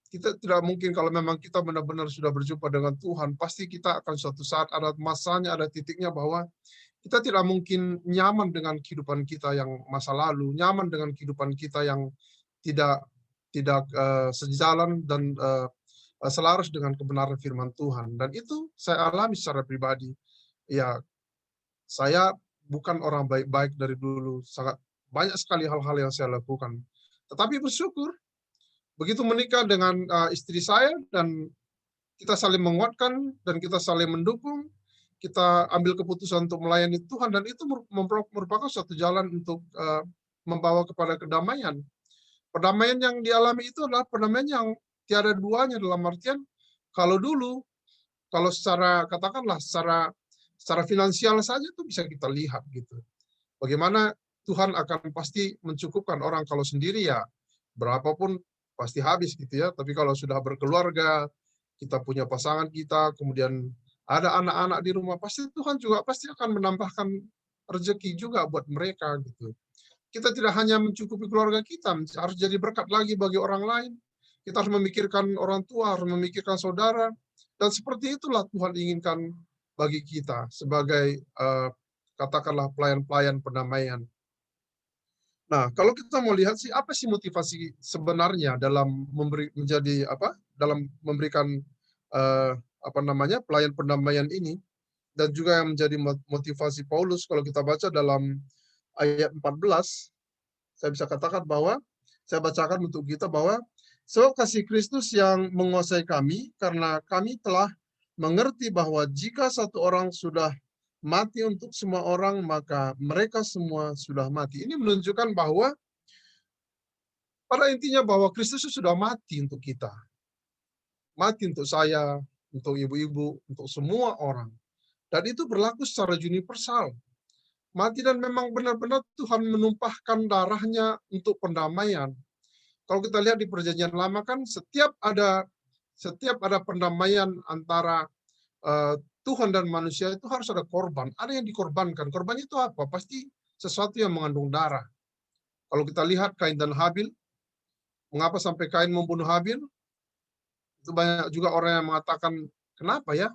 kita tidak mungkin kalau memang kita benar-benar sudah berjumpa dengan Tuhan, pasti kita akan suatu saat ada masanya, ada titiknya bahwa kita tidak mungkin nyaman dengan kehidupan kita yang masa lalu, nyaman dengan kehidupan kita yang tidak sejalan dan selaras dengan kebenaran firman Tuhan. Dan itu saya alami secara pribadi. Ya, saya bukan orang baik-baik dari dulu. Sangat banyak sekali hal-hal yang saya lakukan. Tetapi bersyukur, begitu menikah dengan istri saya, dan kita saling menguatkan, dan kita saling mendukung, kita ambil keputusan untuk melayani Tuhan, dan itu merupakan suatu jalan untuk membawa kepada kedamaian. Perdamaian yang dialami itu adalah perdamaian yang tiada duanya, dalam artian kalau secara katakanlah secara finansial saja itu bisa kita lihat gitu. Bagaimana Tuhan akan pasti mencukupkan orang, kalau sendiri ya berapapun pasti habis gitu ya. Tapi kalau sudah berkeluarga, kita punya pasangan kita, kemudian ada anak-anak di rumah, pasti Tuhan juga pasti akan menambahkan rezeki juga buat mereka gitu. kita tidak hanya mencukupi keluarga kita, harus jadi berkat lagi bagi orang lain. Kita harus memikirkan orang tua, harus memikirkan saudara. Dan seperti itulah Tuhan inginkan bagi kita sebagai katakanlah pelayan-pelayan perdamaian. Nah, kalau kita mau lihat sih apa sih motivasi sebenarnya dalam dalam memberikan pelayan perdamaian ini, dan juga yang menjadi motivasi Paulus kalau kita baca dalam ayat 14, saya bisa katakan bahwa saya bacakan untuk kita bahwa sebab kasih Kristus yang menguasai kami, karena kami telah mengerti bahwa jika satu orang sudah mati untuk semua orang, maka mereka semua sudah mati. Ini menunjukkan bahwa pada intinya bahwa Kristus sudah mati untuk kita. Mati untuk saya, untuk ibu-ibu, untuk semua orang. Dan itu berlaku secara universal. Mati dan memang benar-benar Tuhan menumpahkan darahnya untuk pendamaian. Kalau kita lihat di Perjanjian Lama kan setiap ada pendamaian antara Tuhan dan manusia itu harus ada korban. Ada yang dikorbankan. Korban itu apa? Pasti sesuatu yang mengandung darah. Kalau kita lihat Kain dan Habil, mengapa sampai Kain membunuh Habil? Itu banyak juga orang yang mengatakan, kenapa ya?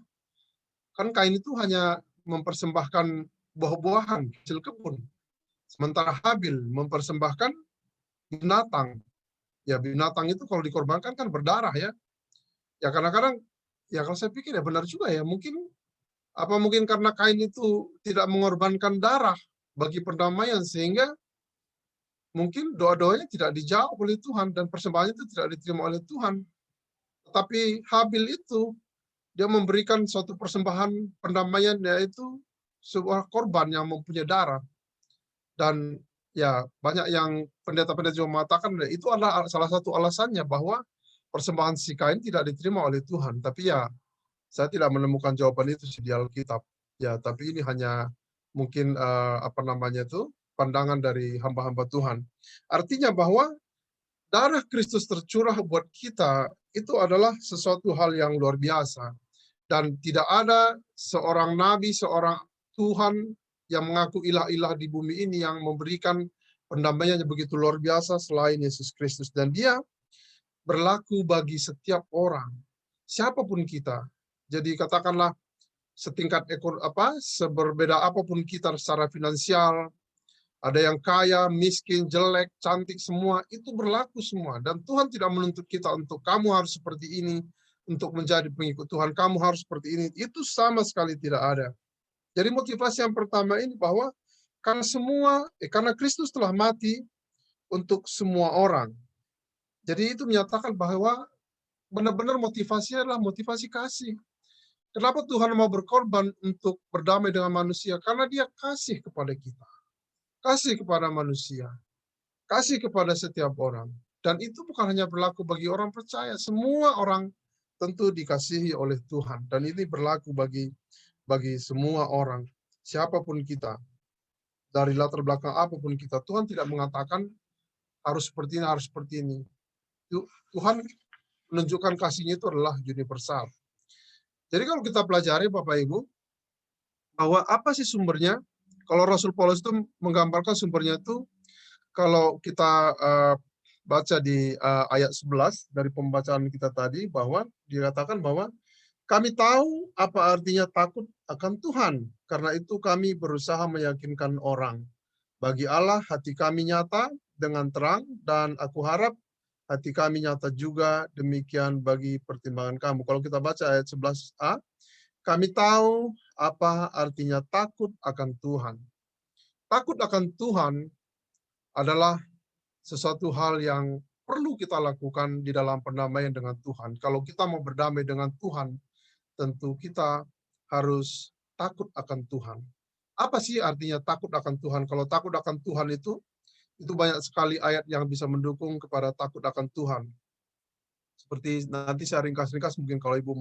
Kan Kain itu hanya mempersembahkan buah-buahan, hasil kebun. Sementara Habil mempersembahkan binatang. Ya binatang itu kalau dikorbankan kan berdarah ya. Ya kadang-kadang, ya kalau saya pikir ya benar juga ya. Mungkin karena Kain itu tidak mengorbankan darah bagi perdamaian sehingga mungkin doa-doanya tidak dijawab oleh Tuhan dan persembahannya itu tidak diterima oleh Tuhan. Tetapi Habil itu dia memberikan suatu persembahan pendamaian, yaitu sebuah korban yang mempunyai darah. Dan ya banyak yang pendeta-pendeta juga mengatakan itu adalah salah satu alasannya bahwa persembahan si Kain tidak diterima oleh Tuhan. Tapi ya saya tidak menemukan jawaban itu di Alkitab. Ya, tapi ini hanya mungkin pandangan dari hamba-hamba Tuhan. Artinya bahwa darah Kristus tercurah buat kita itu adalah sesuatu hal yang luar biasa. Dan tidak ada seorang nabi, seorang Tuhan yang mengaku ilah-ilah di bumi ini yang memberikan pendamaian yang begitu luar biasa selain Yesus Kristus. Dan dia berlaku bagi setiap orang, siapapun kita. Jadi katakanlah setingkat seberbeda apapun kita secara finansial, ada yang kaya, miskin, jelek, cantik, semua itu berlaku semua. Dan Tuhan tidak menuntut kita untuk kamu harus seperti ini, untuk menjadi pengikut Tuhan, kamu harus seperti ini. Itu sama sekali tidak ada. Jadi motivasi yang pertama ini bahwa karena Kristus telah mati untuk semua orang. Jadi itu menyatakan bahwa benar-benar motivasinya adalah motivasi kasih. Kenapa Tuhan mau berkorban untuk berdamai dengan manusia? Karena dia kasih kepada kita. Kasih kepada manusia. Kasih kepada setiap orang. Dan itu bukan hanya berlaku bagi orang percaya. Semua orang tentu dikasihi oleh Tuhan. Dan ini berlaku bagi semua orang. Siapapun kita. Dari latar belakang apapun kita. Tuhan tidak mengatakan harus seperti ini, harus seperti ini. Tuhan menunjukkan kasihnya itu adalah universal. Jadi kalau kita pelajari Bapak Ibu, bahwa apa sih sumbernya? Kalau Rasul Paulus itu menggambarkan sumbernya itu, kalau kita baca di ayat 11 dari pembacaan kita tadi, bahwa dikatakan bahwa kami tahu apa artinya takut akan Tuhan, karena itu kami berusaha meyakinkan orang. Bagi Allah hati kami nyata dengan terang, dan aku harap hati kami nyata juga demikian bagi pertimbangan kamu. Kalau kita baca ayat 11a, kami tahu apa artinya takut akan Tuhan. Takut akan Tuhan adalah sesuatu hal yang perlu kita lakukan di dalam perdamaian dengan Tuhan. Kalau kita mau berdamai dengan Tuhan, tentu kita harus takut akan Tuhan. Apa sih artinya takut akan Tuhan? Kalau takut akan Tuhan itu banyak sekali ayat yang bisa mendukung kepada takut akan Tuhan. Seperti nanti saya ringkas-ringkas, mungkin kalau ibu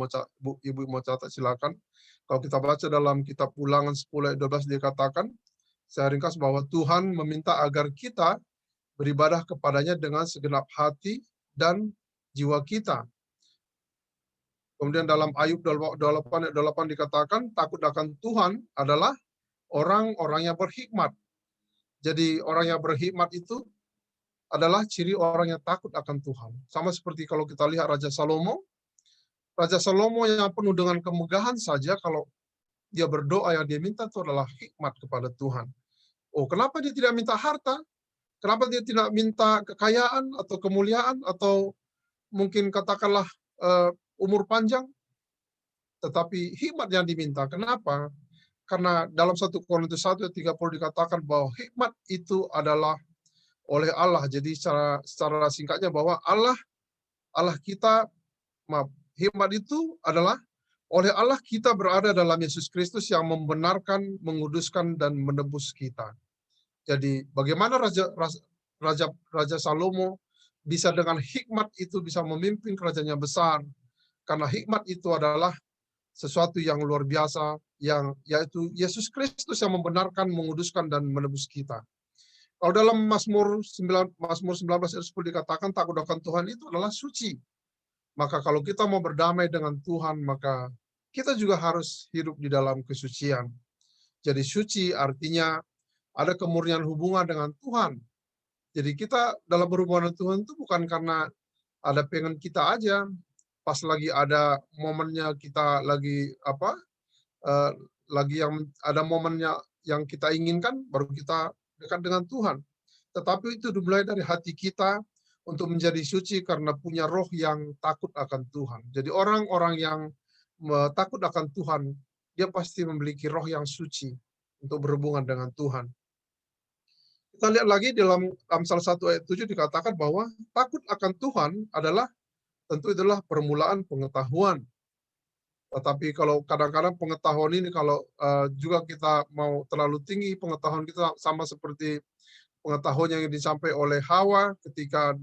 mau catat silakan. Kalau kita baca dalam kitab Ulangan 10 ayat 12 dikatakan, saya ringkas bahwa Tuhan meminta agar kita beribadah kepadanya dengan segenap hati dan jiwa kita. Kemudian dalam Ayub 28 ayat 8 dikatakan, takut akan Tuhan adalah orang-orang yang berhikmat. Jadi orang yang berhikmat itu adalah ciri orang yang takut akan Tuhan. Sama seperti kalau kita lihat Raja Salomo yang penuh dengan kemegahan saja, kalau dia berdoa yang dia minta itu adalah hikmat kepada Tuhan. Oh, kenapa dia tidak minta harta? Kenapa dia tidak minta kekayaan atau kemuliaan atau mungkin katakanlah umur panjang? Tetapi hikmat yang diminta. Kenapa? Karena dalam 1 Korintus 1:30 dikatakan bahwa hikmat itu adalah oleh Allah. Jadi secara singkatnya bahwa Allah kita, hikmat itu adalah oleh Allah kita berada dalam Yesus Kristus yang membenarkan, menguduskan, dan menebus kita. Jadi bagaimana Raja Salomo bisa dengan hikmat itu bisa memimpin kerajaannya besar. Karena hikmat itu adalah sesuatu yang luar biasa, yaitu Yesus Kristus yang membenarkan, menguduskan, dan menebus kita. Kalau dalam Mazmur 19 ayat 10 dikatakan takut akan Tuhan itu adalah suci. Maka kalau kita mau berdamai dengan Tuhan, maka kita juga harus hidup di dalam kesucian. Jadi suci artinya ada kemurnian hubungan dengan Tuhan. Jadi kita dalam berhubungan dengan Tuhan itu bukan karena ada pengen kita aja, pas lagi ada momennya kita lagi lagi yang ada momennya yang kita inginkan, baru kita dekat dengan Tuhan. Tetapi itu dimulai dari hati kita untuk menjadi suci karena punya roh yang takut akan Tuhan. Jadi orang-orang yang takut akan Tuhan, dia pasti memiliki roh yang suci untuk berhubungan dengan Tuhan. Kita lihat lagi dalam Amsal 1 ayat 7 dikatakan bahwa takut akan Tuhan adalah permulaan pengetahuan. Tetapi kalau kadang-kadang pengetahuan ini kalau juga kita mau terlalu tinggi, pengetahuan kita sama seperti pengetahuan yang disampaikan oleh Hawa ketika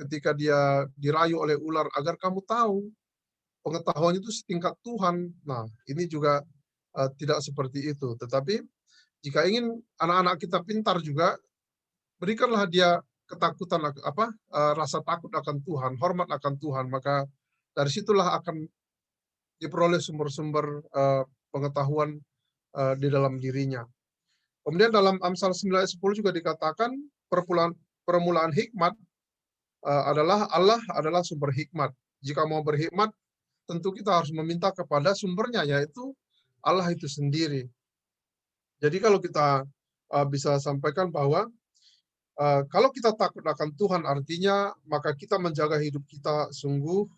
ketika dia dirayu oleh ular agar kamu tahu pengetahuan itu setingkat Tuhan. Nah, ini juga tidak seperti itu. Tetapi jika ingin anak-anak kita pintar juga, berikanlah dia ketakutan, rasa takut akan Tuhan, hormat akan Tuhan, maka dari situlah akan diperoleh sumber-sumber pengetahuan di dalam dirinya. Kemudian dalam Amsal 9 ayat 10 juga dikatakan permulaan hikmat adalah Allah adalah sumber hikmat. Jika mau berhikmat, tentu kita harus meminta kepada sumbernya, yaitu Allah itu sendiri. Jadi kalau kita bisa sampaikan bahwa kalau kita takut akan Tuhan, artinya maka kita menjaga hidup kita sungguh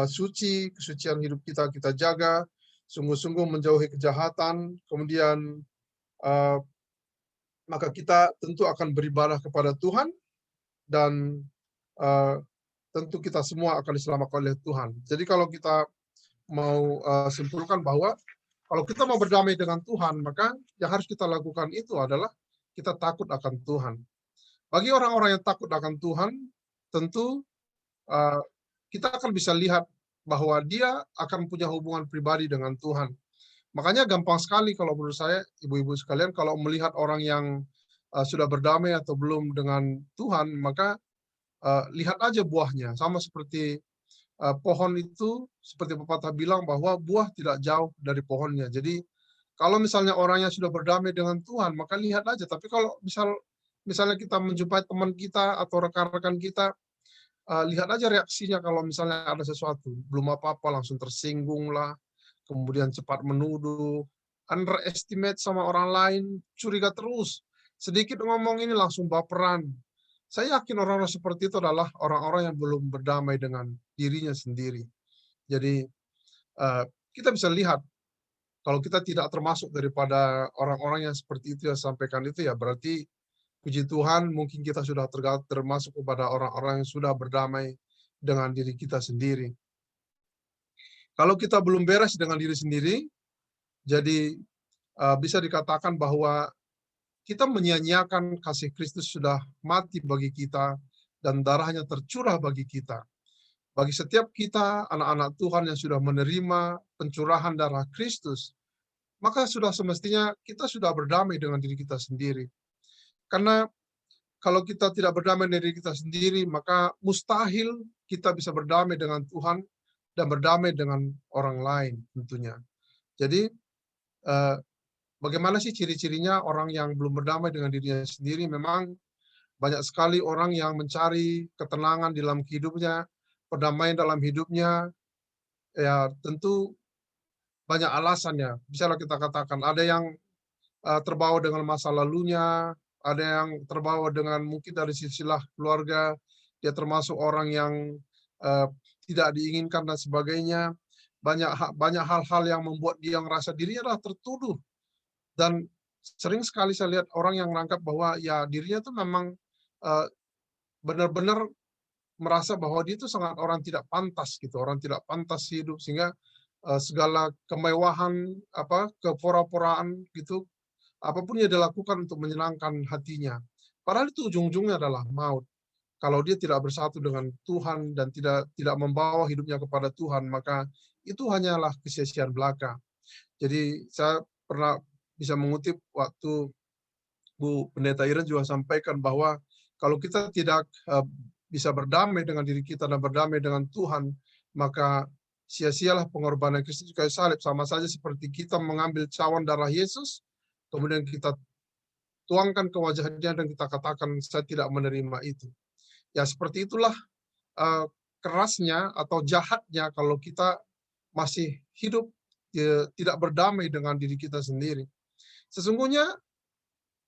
suci, kesucian hidup kita jaga, sungguh-sungguh menjauhi kejahatan, kemudian maka kita tentu akan beribadah kepada Tuhan, dan tentu kita semua akan diselamatkan oleh Tuhan. Jadi kalau kita mau simpulkan bahwa kalau kita mau berdamai dengan Tuhan, maka yang harus kita lakukan itu adalah kita takut akan Tuhan. Bagi orang-orang yang takut akan Tuhan, tentu kita akan bisa lihat bahwa dia akan punya hubungan pribadi dengan Tuhan. Makanya gampang sekali kalau menurut saya, ibu-ibu sekalian, kalau melihat orang yang sudah berdamai atau belum dengan Tuhan, maka lihat aja buahnya. Sama seperti pohon itu, seperti pepatah bilang bahwa buah tidak jauh dari pohonnya. Jadi kalau misalnya orangnya sudah berdamai dengan Tuhan, maka lihat aja. Tapi kalau misalnya kita menjumpai teman kita atau rekan-rekan kita, lihat aja reaksinya kalau misalnya ada sesuatu. Belum apa-apa langsung tersinggung lah, kemudian cepat menuduh, underestimate sama orang lain, curiga terus. Sedikit ngomong ini langsung baperan. Saya yakin orang-orang seperti itu adalah orang-orang yang belum berdamai dengan dirinya sendiri. Jadi kita bisa lihat kalau kita tidak termasuk daripada orang-orang yang seperti itu yang sampaikan itu, ya berarti puji Tuhan mungkin kita sudah termasuk kepada orang-orang yang sudah berdamai dengan diri kita sendiri. Kalau kita belum beres dengan diri sendiri, jadi bisa dikatakan bahwa kita menyia-nyiakan kasih Kristus sudah mati bagi kita dan darahnya tercurah bagi kita. Bagi setiap kita, anak-anak Tuhan yang sudah menerima pencurahan darah Kristus, maka sudah semestinya kita sudah berdamai dengan diri kita sendiri. Karena kalau kita tidak berdamai dengan diri kita sendiri, maka mustahil kita bisa berdamai dengan Tuhan dan berdamai dengan orang lain tentunya. Jadi bagaimana sih ciri-cirinya orang yang belum berdamai dengan dirinya sendiri? Memang banyak sekali orang yang mencari ketenangan dalam hidupnya, perdamaian dalam hidupnya, ya tentu banyak alasannya. Misalnya kita katakan ada yang terbawa dengan masa lalunya, ada yang terbawa dengan mungkin dari silsilah keluarga, dia termasuk orang yang eh, tidak diinginkan dan sebagainya. Banyak hal-hal yang membuat dia merasa dirinya adalah tertuduh. Dan sering sekali saya lihat orang yang menganggap bahwa ya dirinya itu memang eh, benar-benar merasa bahwa dia itu sangat orang tidak pantas gitu, orang tidak pantas hidup, sehingga segala kemewahan, kepura-puraan gitu, apapun yang dilakukan untuk menyenangkan hatinya. Padahal itu ujung-ujungnya adalah maut. Kalau dia tidak bersatu dengan Tuhan dan tidak membawa hidupnya kepada Tuhan, maka itu hanyalah kesia-siaan belaka. Jadi saya pernah bisa mengutip waktu Bu Pendeta Iren juga sampaikan bahwa kalau kita tidak bisa berdamai dengan diri kita dan berdamai dengan Tuhan, maka sia-sialah pengorbanan Kristus di kayu salib. Sama saja seperti kita mengambil cawan darah Yesus, kemudian kita tuangkan ke wajahnya dan kita katakan, saya tidak menerima itu. Ya seperti itulah kerasnya atau jahatnya kalau kita masih hidup tidak berdamai dengan diri kita sendiri. Sesungguhnya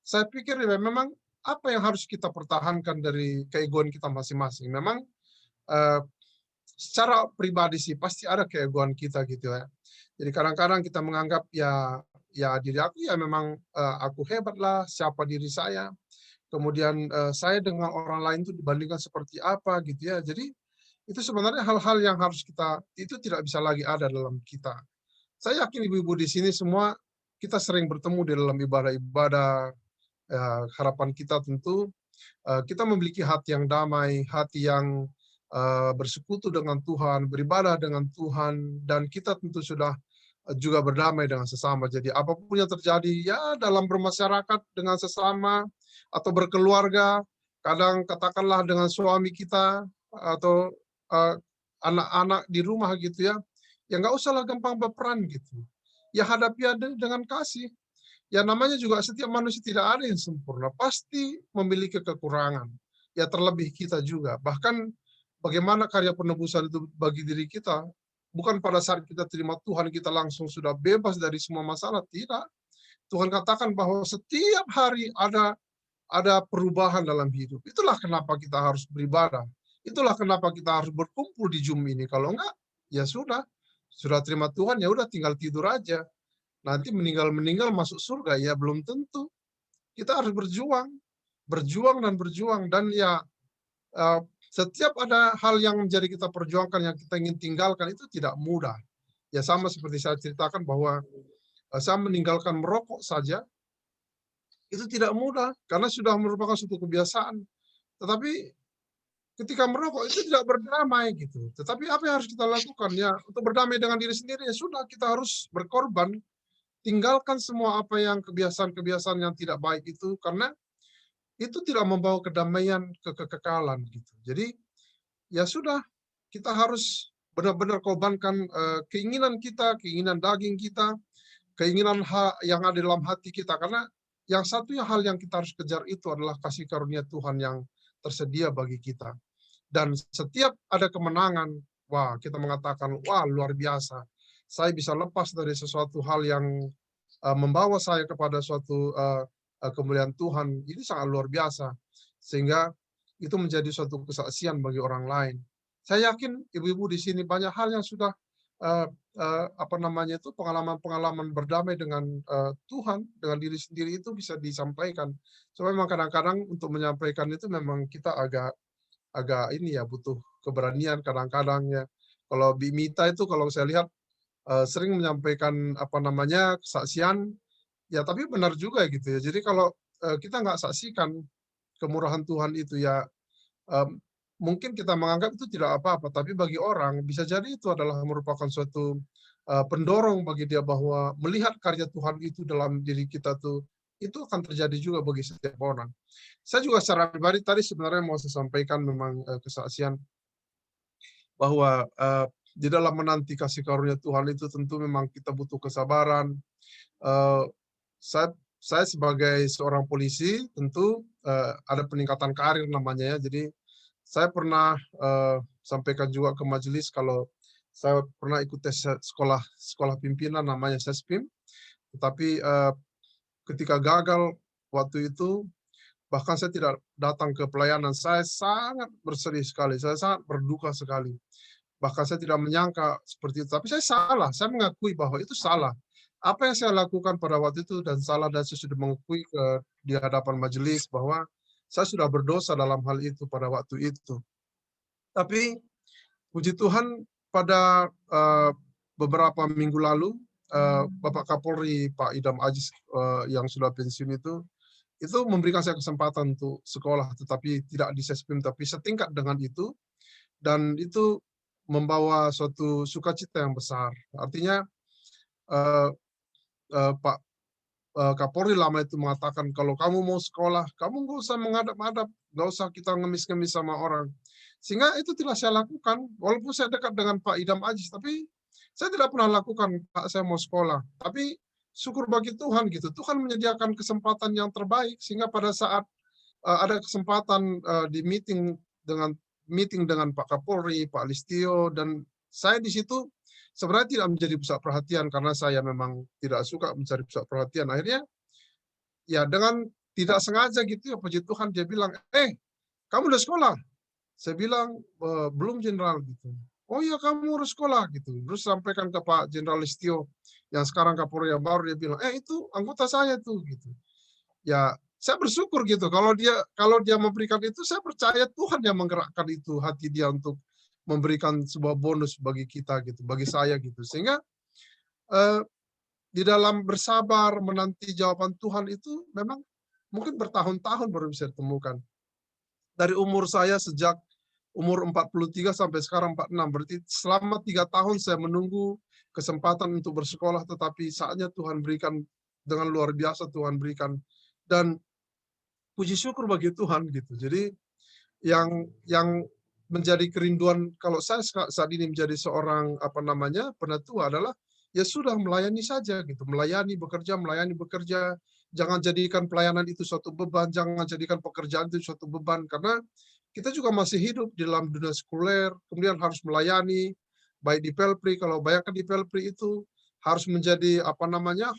saya pikir ya memang apa yang harus kita pertahankan dari keegoan kita masing-masing. Memang secara pribadi sih pasti ada keegoan kita gitu ya. Jadi kadang-kadang kita menganggap ya diri aku ya memang aku hebat lah, siapa diri saya. Kemudian saya dengan orang lain itu dibandingkan seperti apa gitu ya. Jadi itu sebenarnya hal-hal yang harus itu tidak bisa lagi ada dalam kita. Saya yakin ibu-ibu di sini semua kita sering bertemu di dalam ibadah-ibadah. Harapan kita tentu kita memiliki hati yang damai, hati yang bersekutu dengan Tuhan, beribadah dengan Tuhan, dan kita tentu sudah juga berdamai dengan sesama. Jadi apapun yang terjadi ya dalam bermasyarakat dengan sesama atau berkeluarga, kadang katakanlah dengan suami kita atau anak-anak di rumah gitu ya, ya nggak usahlah gampang berperan gitu. Ya hadapi dengan kasih. Ya namanya juga setiap manusia tidak ada yang sempurna, pasti memiliki kekurangan. Ya terlebih kita juga. Bahkan bagaimana karya penebusan itu bagi diri kita, bukan pada saat kita terima Tuhan kita langsung sudah bebas dari semua masalah, tidak. Tuhan katakan bahwa setiap hari ada perubahan dalam hidup. Itulah kenapa kita harus beribadah. Itulah kenapa kita harus berkumpul di Zoom ini. Kalau enggak, ya sudah terima Tuhan, ya udah tinggal tidur aja. Nanti meninggal masuk surga, ya belum tentu. Kita harus berjuang dan ya setiap ada hal yang menjadi kita perjuangkan, yang kita ingin tinggalkan itu tidak mudah. Ya sama seperti saya ceritakan bahwa saya meninggalkan merokok saja itu tidak mudah karena sudah merupakan suatu kebiasaan. Tetapi ketika merokok itu tidak berdamai gitu. Tetapi apa yang harus kita lakukan ya untuk berdamai dengan diri sendiri, ya sudah kita harus berkorban. Tinggalkan semua apa yang kebiasaan-kebiasaan yang tidak baik itu, karena itu tidak membawa kedamaian, kekekalan gitu. Jadi ya sudah, kita harus benar-benar korbankan keinginan kita, keinginan daging kita, keinginan yang ada dalam hati kita, karena yang satunya hal yang kita harus kejar itu adalah kasih karunia Tuhan yang tersedia bagi kita. Dan setiap ada kemenangan, wah kita mengatakan, wah luar biasa. Saya bisa lepas dari sesuatu hal yang membawa saya kepada suatu kemuliaan Tuhan. Ini sangat luar biasa. Sehingga itu menjadi suatu kesaksian bagi orang lain. Saya yakin ibu-ibu di sini banyak hal yang sudah pengalaman-pengalaman berdamai dengan Tuhan, dengan diri sendiri itu bisa disampaikan. So memang kadang-kadang untuk menyampaikan itu memang kita agak ini ya butuh keberanian kadang-kadang ya. Kalau Bimita itu kalau saya lihat sering menyampaikan kesaksian ya, tapi benar juga gitu ya. Jadi kalau kita nggak saksikan kemurahan Tuhan itu ya mungkin kita menganggap itu tidak apa-apa, tapi bagi orang bisa jadi itu adalah merupakan suatu pendorong bagi dia bahwa melihat karya Tuhan itu dalam diri kita tuh itu akan terjadi juga bagi setiap orang. Saya juga secara pribadi tadi sebenarnya mau saya sampaikan memang kesaksian bahwa di dalam menanti kasih karunia Tuhan itu tentu memang kita butuh kesabaran. saya sebagai seorang polisi tentu ada peningkatan karir namanya ya. Jadi saya pernah sampaikan juga ke majelis kalau saya pernah ikut tes sekolah pimpinan namanya SESPIM, tetapi ketika gagal waktu itu bahkan saya tidak datang ke pelayanan. Saya sangat bersedih sekali, saya sangat berduka sekali. Bahkan saya tidak menyangka seperti itu, tapi saya salah, saya mengakui bahwa itu salah. Apa yang saya lakukan pada waktu itu dan salah, dan saya sudah mengakui di hadapan majelis bahwa saya sudah berdosa dalam hal itu pada waktu itu. Tapi puji Tuhan pada beberapa minggu lalu Bapak Kapolri Pak Idam Aziz yang sudah pensiun itu memberikan saya kesempatan untuk sekolah, tetapi tidak di SESPIM, tapi setingkat dengan itu, dan itu membawa suatu sukacita yang besar. Artinya Pak Kapolri lama itu mengatakan, kalau kamu mau sekolah, kamu nggak usah menghadap-hadap, nggak usah kita ngemis-ngemis sama orang. Sehingga itu tidak saya lakukan, walaupun saya dekat dengan Pak Idam Aziz, tapi saya tidak pernah lakukan, Pak saya mau sekolah. Tapi syukur bagi Tuhan gitu, Tuhan menyediakan kesempatan yang terbaik, sehingga pada saat ada kesempatan di meeting dengan Pak Kapolri, Pak Listio, dan saya di situ sebenarnya tidak menjadi pusat perhatian karena saya memang tidak suka mencari pusat perhatian. Akhirnya ya dengan tidak sengaja gitu ya, puji Tuhan dia bilang, kamu udah sekolah? Saya bilang, belum Jenderal gitu. Oh iya kamu harus sekolah gitu. Terus sampaikan ke Pak Jenderal Listio yang sekarang Kapolri yang baru, dia bilang, itu anggota saya tuh gitu. Ya saya bersyukur gitu, kalau dia memberikan itu, saya percaya Tuhan yang menggerakkan itu hati dia untuk memberikan sebuah bonus bagi kita gitu, bagi saya gitu. Sehingga di dalam bersabar menanti jawaban Tuhan itu memang mungkin bertahun-tahun baru bisa ditemukan. Dari umur saya sejak umur 43 sampai sekarang 46, berarti selama 3 tahun saya menunggu kesempatan untuk bersekolah, tetapi saatnya Tuhan berikan dengan luar biasa, Tuhan berikan, dan puji syukur bagi Tuhan gitu. Jadi yang menjadi kerinduan kalau saya saat ini menjadi seorang penatua adalah ya sudah melayani saja gitu, melayani bekerja. Jangan jadikan pelayanan itu suatu beban, jangan jadikan pekerjaan itu suatu beban, karena kita juga masih hidup di dalam dunia sekuler, kemudian harus melayani, baik di Pelpri, kalau bayangkan di Pelpri itu harus menjadi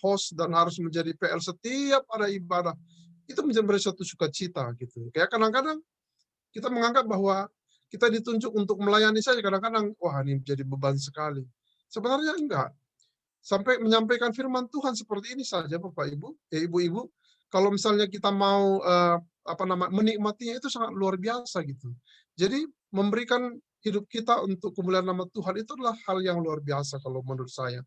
host dan harus menjadi PL setiap ada ibadah, itu menjadi suatu sukacita gitu. Kayak kadang-kadang kita menganggap bahwa kita ditunjuk untuk melayani saja, kadang-kadang wah ini menjadi beban sekali. Sebenarnya enggak. Sampai menyampaikan firman Tuhan seperti ini saja Bapak Ibu, Ibu-ibu, kalau misalnya kita mau menikmatinya itu sangat luar biasa gitu. Jadi memberikan hidup kita untuk kemuliaan nama Tuhan itu adalah hal yang luar biasa kalau menurut saya.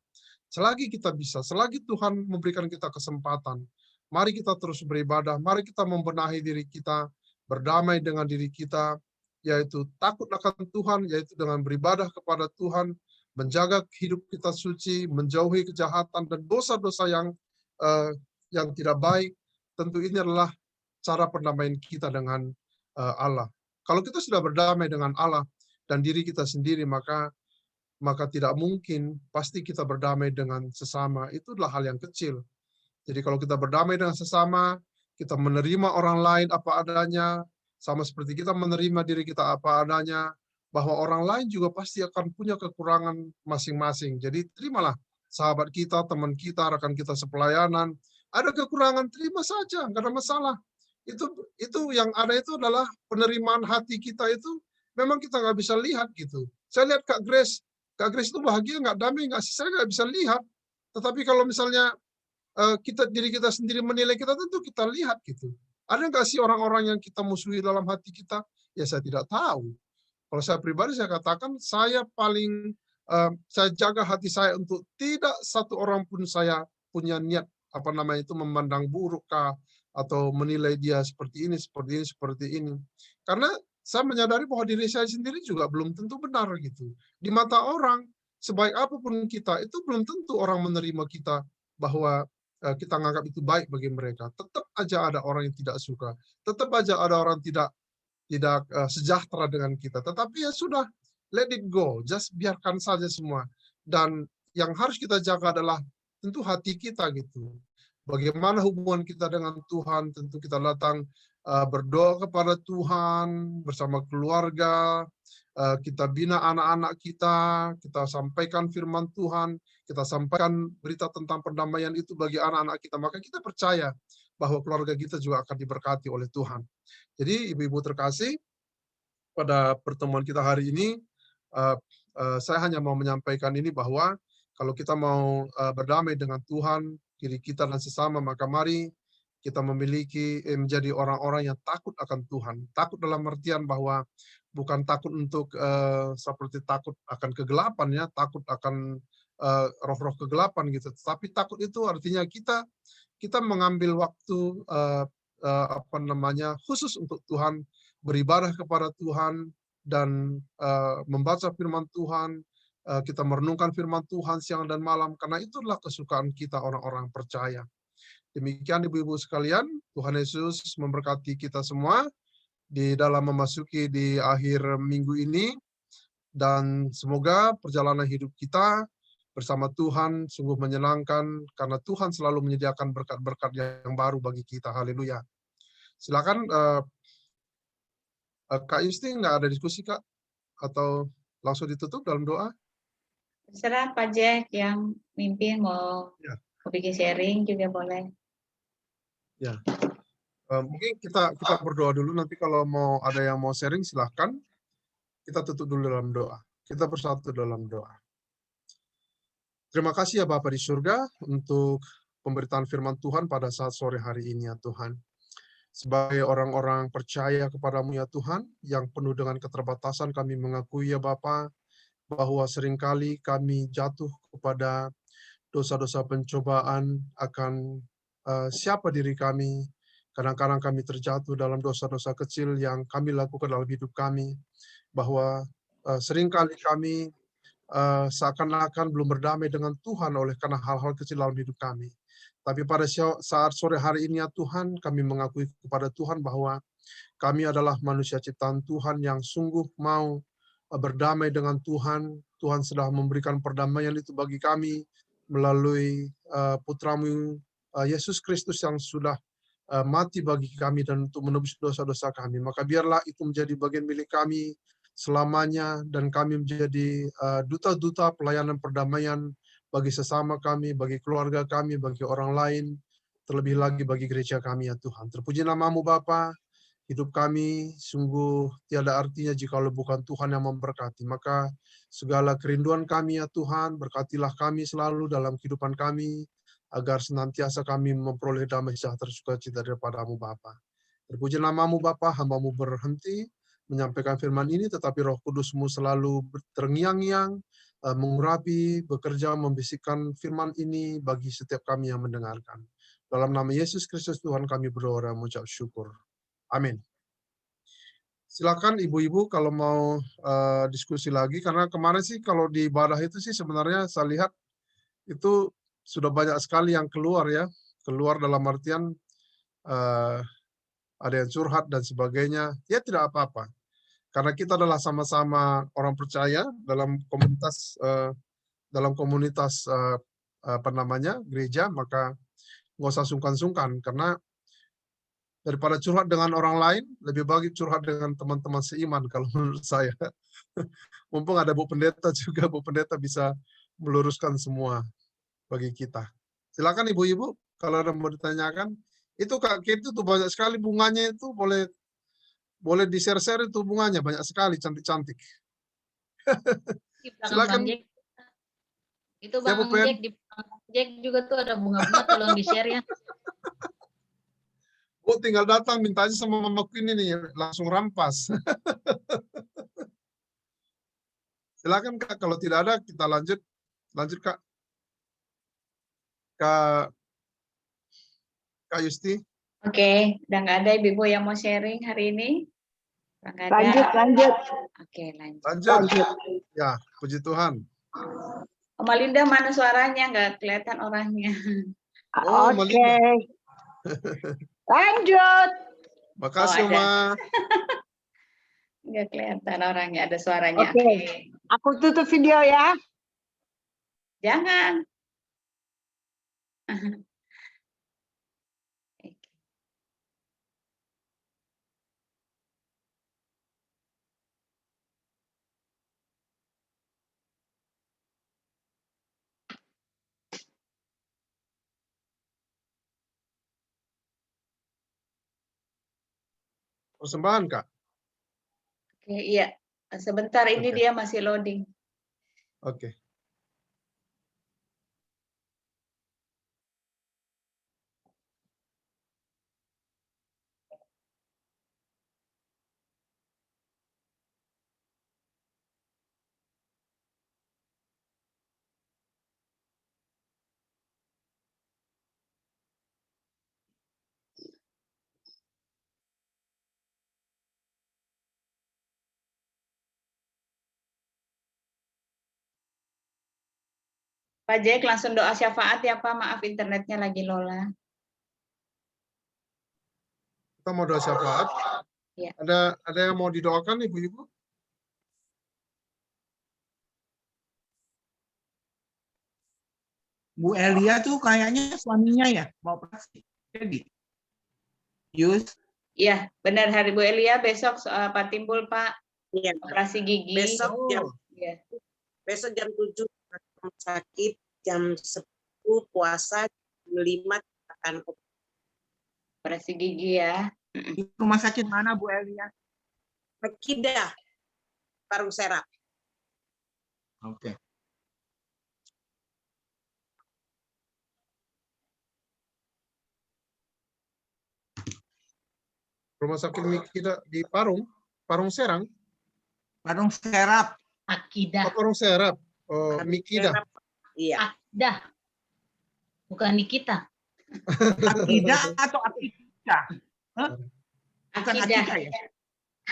Selagi kita bisa, selagi Tuhan memberikan kita kesempatan, mari kita terus beribadah, mari kita membenahi diri kita, berdamai dengan diri kita, yaitu takut akan Tuhan, yaitu dengan beribadah kepada Tuhan, menjaga hidup kita suci, menjauhi kejahatan dan dosa-dosa yang tidak baik. Tentu ini adalah cara perdamaian kita dengan Allah. Kalau kita sudah berdamai dengan Allah dan diri kita sendiri, maka tidak mungkin pasti kita berdamai dengan sesama. Itu adalah hal yang kecil. Jadi kalau kita berdamai dengan sesama, kita menerima orang lain apa adanya, sama seperti kita menerima diri kita apa adanya, bahwa orang lain juga pasti akan punya kekurangan masing-masing. Jadi terimalah sahabat kita, teman kita, rekan kita sepelayanan, ada kekurangan, terima saja, nggak ada masalah. Itu yang ada itu adalah penerimaan hati kita itu memang kita nggak bisa lihat gitu. Saya lihat Kak Grace itu bahagia nggak, damai nggak, saya nggak bisa lihat. Tetapi kalau misalnya diri kita sendiri menilai kita, tentu kita lihat gitu. Ada nggak sih orang-orang yang kita musuhi dalam hati kita? Ya saya tidak tahu. Kalau saya pribadi saya katakan saya jaga hati saya untuk tidak satu orang pun saya punya niat memandang buruk kah, atau menilai dia seperti ini. Karena saya menyadari bahwa diri saya sendiri juga belum tentu benar gitu. Di mata orang, sebaik apapun kita, itu belum tentu orang menerima kita bahwa kita menganggap itu baik bagi mereka. Tetap aja ada orang yang tidak suka. Tetap aja ada orang tidak sejahtera dengan kita. Tetapi ya sudah, let it go. Just biarkan saja semua. Dan yang harus kita jaga adalah tentu hati kita gitu. bagaimana hubungan kita dengan Tuhan. Tentu kita datang berdoa kepada Tuhan bersama keluarga, kita bina anak-anak kita sampaikan firman Tuhan, kita sampaikan berita tentang perdamaian itu bagi anak-anak kita, maka kita percaya bahwa keluarga kita juga akan diberkati oleh Tuhan. Jadi ibu-ibu terkasih, pada pertemuan kita hari ini, saya hanya mau menyampaikan ini bahwa kalau kita mau berdamai dengan Tuhan, diri kita dan sesama, maka mari kita menjadi orang-orang yang takut akan Tuhan. Takut dalam artian bahwa bukan takut untuk seperti takut akan kegelapan ya, takut akan roh-roh kegelapan gitu. Tapi takut itu artinya kita mengambil waktu khusus untuk Tuhan, beribadah kepada Tuhan dan membaca firman Tuhan. Kita merenungkan firman Tuhan siang dan malam, karena itu adalah kesukaan kita orang-orang percaya. Demikian ibu-ibu sekalian, Tuhan Yesus memberkati kita semua di dalam memasuki di akhir minggu ini, dan semoga perjalanan hidup kita bersama Tuhan sungguh menyenangkan, karena Tuhan selalu menyediakan berkat-berkat yang baru bagi kita. Haleluya. Silakan Kak Yusti, nggak ada diskusi Kak? Atau langsung ditutup dalam doa? Terserah Pak Jack yang mimpin, mau bikin sharing juga boleh. Ya, mungkin kita berdoa dulu, nanti kalau mau ada yang mau sharing silahkan. Kita tutup dulu dalam doa. Kita bersatu dalam doa. Terima kasih ya Bapa di surga untuk pemberitaan firman Tuhan pada saat sore hari ini ya Tuhan. Sebagai orang-orang percaya kepadamu ya Tuhan, yang penuh dengan keterbatasan, kami mengakui ya Bapa, bahwa seringkali kami jatuh kepada dosa-dosa pencobaan akan siapa diri kami. Kadang-kadang kami terjatuh dalam dosa-dosa kecil yang kami lakukan dalam hidup kami, bahwa seringkali kami seakan-akan belum berdamai dengan Tuhan oleh karena hal-hal kecil dalam hidup kami. Tapi pada saat sore hari ini ya Tuhan, kami mengakui kepada Tuhan bahwa kami adalah manusia ciptaan Tuhan yang sungguh mau berdamai dengan Tuhan. Tuhan sudah memberikan perdamaian itu bagi kami melalui putramu Yesus Kristus yang sudah mati bagi kami dan untuk menebus dosa-dosa kami. Maka biarlah itu menjadi bagian milik kami selamanya, dan kami menjadi duta-duta pelayanan perdamaian bagi sesama kami, bagi keluarga kami, bagi orang lain, terlebih lagi bagi gereja kami ya Tuhan. Terpuji namamu Bapa. Hidup kami sungguh tiada artinya jikalau bukan Tuhan yang memberkati. Maka segala kerinduan kami ya Tuhan, berkatilah kami selalu dalam kehidupan kami, agar senantiasa kami memperoleh damai sejahtera sukacita daripada-Mu Bapa. Terpuji namamu Bapa, hamba-Mu berhenti menyampaikan firman ini, tetapi Roh Kudus-Mu selalu terngiang-ngiang, mengurapi, bekerja, membisikkan firman ini bagi setiap kami yang mendengarkan. Dalam nama Yesus Kristus Tuhan kami berdoa dan mengucap syukur. Amin. Silakan ibu-ibu kalau mau diskusi lagi, karena kemarin sih kalau di ibadah itu sih sebenarnya saya lihat itu sudah banyak sekali yang keluar ya, keluar dalam artian ada yang curhat dan sebagainya. Ya tidak apa-apa, karena kita adalah sama-sama orang percaya dalam komunitas gereja, maka nggak usah sungkan-sungkan, karena daripada curhat dengan orang lain, lebih baik curhat dengan teman-teman seiman kalau menurut saya. Mumpung ada Bu Pendeta juga, Bu Pendeta bisa meluruskan semua bagi kita. Silakan ibu-ibu, kalau ada mau ditanyakan. Itu Kak Kate itu banyak sekali bunganya itu, boleh di-share-share itu bunganya, banyak sekali, cantik-cantik. Silakan. Itu Bang Jack, di Jack juga tuh ada bunga-bunga, tolong di-share ya. Oh, tinggal datang minta aja sama Mama Queen ini, langsung rampas. Silakan Kak, kalau tidak ada kita lanjut Kak. Kak Yusti. Oke, udah nggak ada ibu yang mau sharing hari ini? Lanjut. Oke, Lanjut. Ya, puji Tuhan. Oma Linda mana suaranya? Nggak kelihatan orangnya. Oh, Oke. Lanjut. Makasih, Oma. Nggak kelihatan orangnya, ada suaranya. Oke. Aku tutup video ya. Jangan. persembahan, Kak? Oke, iya. Sebentar, ini Oke. dia masih loading. Oke. Pak Jack langsung doa syafaat ya Pak, maaf internetnya lagi lola. Kita mau doa syafaat. Ya. Ada yang mau didoakan, Ibu-ibu? Bu Elia tuh kayaknya suaminya ya mau operasi. Jadi, Yus, Iya, benar hari Bu Elia besok Pak Timbul Pak, Iya. operasi gigi. Besok Iya. besok jam 7 rumah sakit, jam 10 puasa, jam 5 akan Operasi gigi ya. di rumah sakit mana Bu Elia? Akidah Parung Serap. Oke. Rumah sakit kita di Parung Serang. Parung Serap. Akidah. Oh, Parung Serap. Oh, Mikida. Iya. Akidah. Bukan Nikita. Akidah atau akidah? Hah? Bukan Akidah. akidah ya?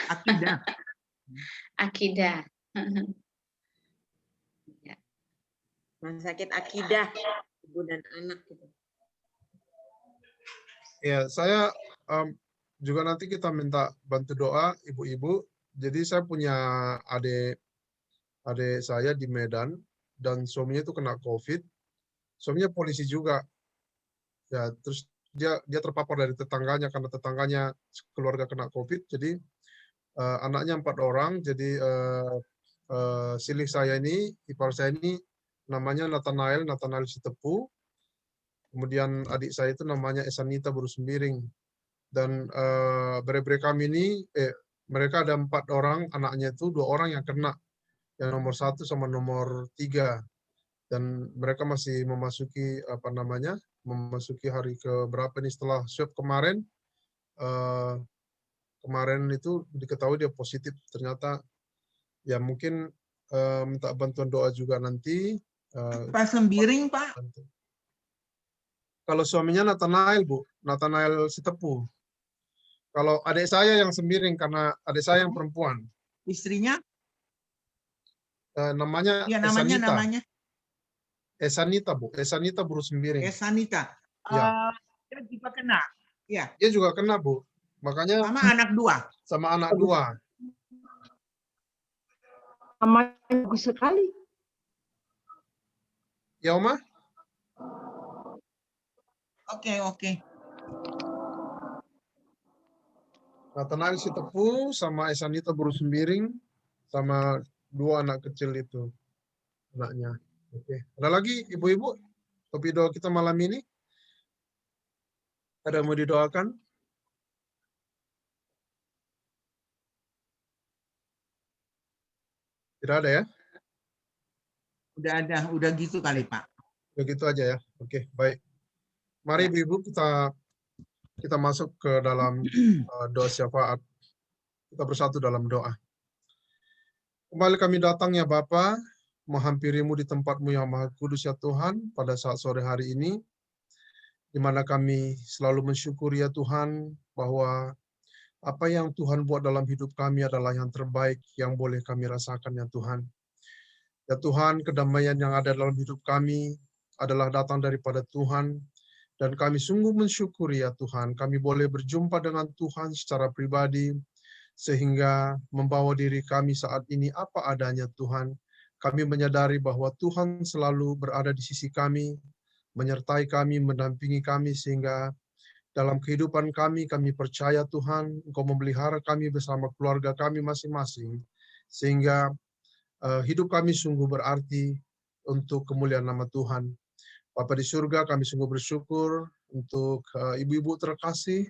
Akidah. Akidah. Rumah sakit Akidah, ibu dan anak gitu. Ya, saya juga nanti kita minta bantu doa ibu-ibu. Jadi saya punya adik saya di Medan dan suaminya itu kena COVID. Suaminya polisi juga. Ya, terus dia terpapar dari tetangganya karena tetangganya keluarga kena COVID. Jadi anaknya 4 orang. Jadi silih saya ini, ipar saya ini namanya Nathanael Sitepu. Kemudian adik saya itu namanya Esanita Berusembiring. Dan bre-bre kami ini, mereka ada 4 orang, anaknya itu 2 orang yang kena. Yang nomor 1 sama nomor 3. Dan mereka masih memasuki memasuki hari ke berapa nih setelah swab kemarin. Kemarin itu diketahui dia positif. Ternyata ya mungkin minta bantuan doa juga nanti. Pak Sembiring, Pak. Kalau suaminya Nathanael, Bu. Nathanael Sitepu. Kalau adik saya yang Sembiring karena adik saya yang perempuan. Istrinya? Namanya Ya, namanya Esanita, Bu. Esanita Berusembiring. Esanita. Ya. Dia juga kena. Ya. Dia juga kena, Bu. Makanya sama anak 2. Sama anak 2. Namanya bagus sekali. Ya, Oma? Oke. Nathanael Sitepu sama Esanita Berusembiring sama 2 anak kecil itu anaknya. Oke. Ada lagi ibu-ibu? Topik doa kita malam ini? Ada yang mau didoakan? Tidak ada ya? Udah ada, udah gitu kali Pak. Begitu aja ya. Oke, baik. Mari ibu-ibu kita masuk ke dalam doa syafaat. Kita bersatu dalam doa. Kembali kami datang ya Bapa, menghampirimu di tempatmu yang maha kudus ya Tuhan, pada saat sore hari ini, di mana kami selalu mensyukuri ya Tuhan, bahwa apa yang Tuhan buat dalam hidup kami adalah yang terbaik yang boleh kami rasakan ya Tuhan. Ya Tuhan, kedamaian yang ada dalam hidup kami adalah datang daripada Tuhan, dan kami sungguh mensyukuri ya Tuhan, kami boleh berjumpa dengan Tuhan secara pribadi, sehingga membawa diri kami saat ini apa adanya Tuhan. Kami menyadari bahwa Tuhan selalu berada di sisi kami, menyertai kami, mendampingi kami, sehingga dalam kehidupan kami percaya Tuhan, Engkau memelihara kami bersama keluarga kami masing-masing, sehingga hidup kami sungguh berarti untuk kemuliaan nama Tuhan. Bapa di surga, kami sungguh bersyukur untuk ibu-ibu terkasih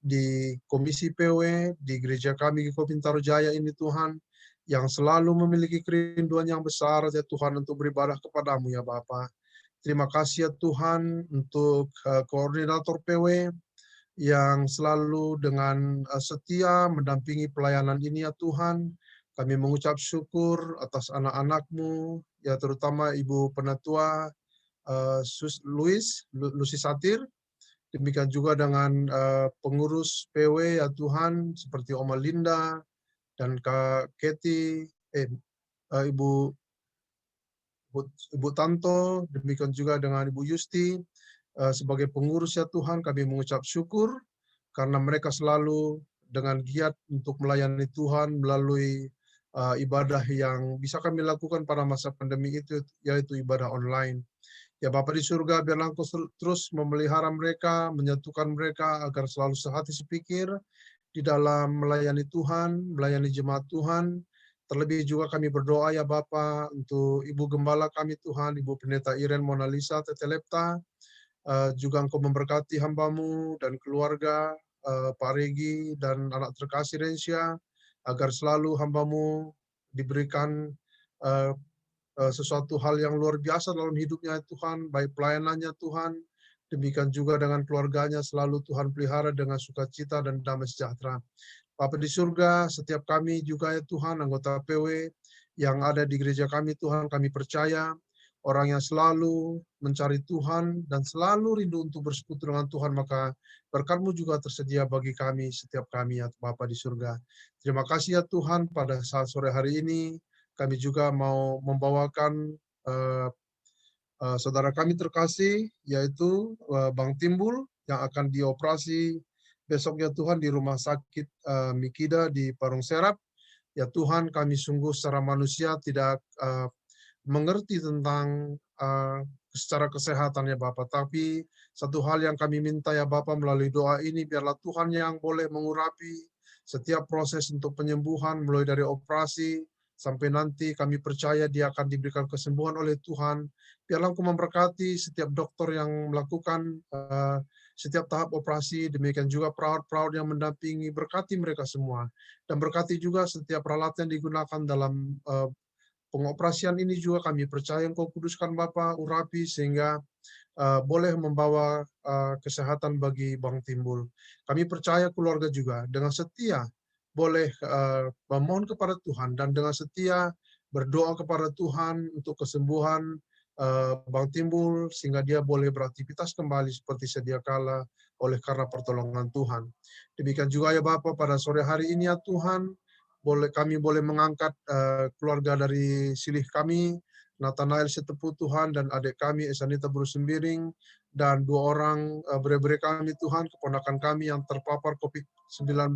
di Komisi PW, di gereja kami di Bintaro Jaya ini Tuhan, yang selalu memiliki kerinduan yang besar ya Tuhan untuk beribadah kepadamu ya Bapa. Terima kasih ya Tuhan untuk koordinator PW yang selalu dengan setia mendampingi pelayanan ini ya Tuhan. Kami mengucap syukur atas anak-anak-Mu, ya terutama Ibu Penatua Lucy Satir. Demikian juga dengan pengurus PW ya Tuhan, seperti Oma Linda dan Kak Keti, Ibu Tanto, demikian juga dengan Ibu Yusti. Sebagai pengurus ya Tuhan, kami mengucap syukur karena mereka selalu dengan giat untuk melayani Tuhan melalui ibadah yang bisa kami lakukan pada masa pandemi itu, yaitu ibadah online. Ya Bapa di surga, biarlah Engkau terus memelihara mereka, menyatukan mereka agar selalu sehati sepikir di dalam melayani Tuhan, melayani jemaat Tuhan. Terlebih juga kami berdoa ya Bapa untuk Ibu Gembala kami Tuhan, Ibu Pendeta Iren Mona Lisa Tetelepta, juga Engkau memberkati hamba-Mu dan keluarga Pak Regi dan anak terkasih Rensya, agar selalu hamba-Mu diberikan sesuatu hal yang luar biasa dalam hidupnya Tuhan, baik pelayanannya Tuhan, demikian juga dengan keluarganya selalu Tuhan pelihara dengan sukacita dan damai sejahtera. Bapa di surga, setiap kami juga ya Tuhan, anggota PW yang ada di gereja kami Tuhan, kami percaya orang yang selalu mencari Tuhan dan selalu rindu untuk bersekutu dengan Tuhan, maka berkat-Mu juga tersedia bagi kami, setiap kami ya Bapa di surga. Terima kasih ya Tuhan, pada saat sore hari ini kami juga mau membawakan saudara kami terkasih, yaitu Bang Timbul, yang akan dioperasi besok ya Tuhan di Rumah Sakit Mikida di Parung Serap. Ya Tuhan, kami sungguh secara manusia tidak mengerti tentang secara kesehatan ya Bapak, tapi satu hal yang kami minta ya Bapak melalui doa ini, biarlah Tuhan yang boleh mengurapi setiap proses untuk penyembuhan, mulai dari operasi sampai nanti kami percaya dia akan diberikan kesembuhan oleh Tuhan. Biarlah Engkau memberkati setiap dokter yang melakukan setiap tahap operasi, demikian juga perawat-perawat yang mendampingi, berkati mereka semua. Dan berkati juga setiap peralatan yang digunakan dalam pengoperasian ini juga kami percaya Engkau kuduskan Bapa, urapi sehingga boleh membawa kesehatan bagi Bang Timbul. Kami percaya keluarga juga dengan setia boleh memohon kepada Tuhan dan dengan setia berdoa kepada Tuhan untuk kesembuhan Bang Timbul sehingga dia boleh beraktivitas kembali seperti sedia kala oleh karena pertolongan Tuhan. Demikian juga ya Bapa, pada sore hari ini ya Tuhan, kami boleh mengangkat keluarga dari silih kami, Nathanael Setepu Tuhan, dan adik kami Esanita Buru Sembiring, dan 2 orang bre-bre kami Tuhan, keponakan kami yang terpapar COVID-19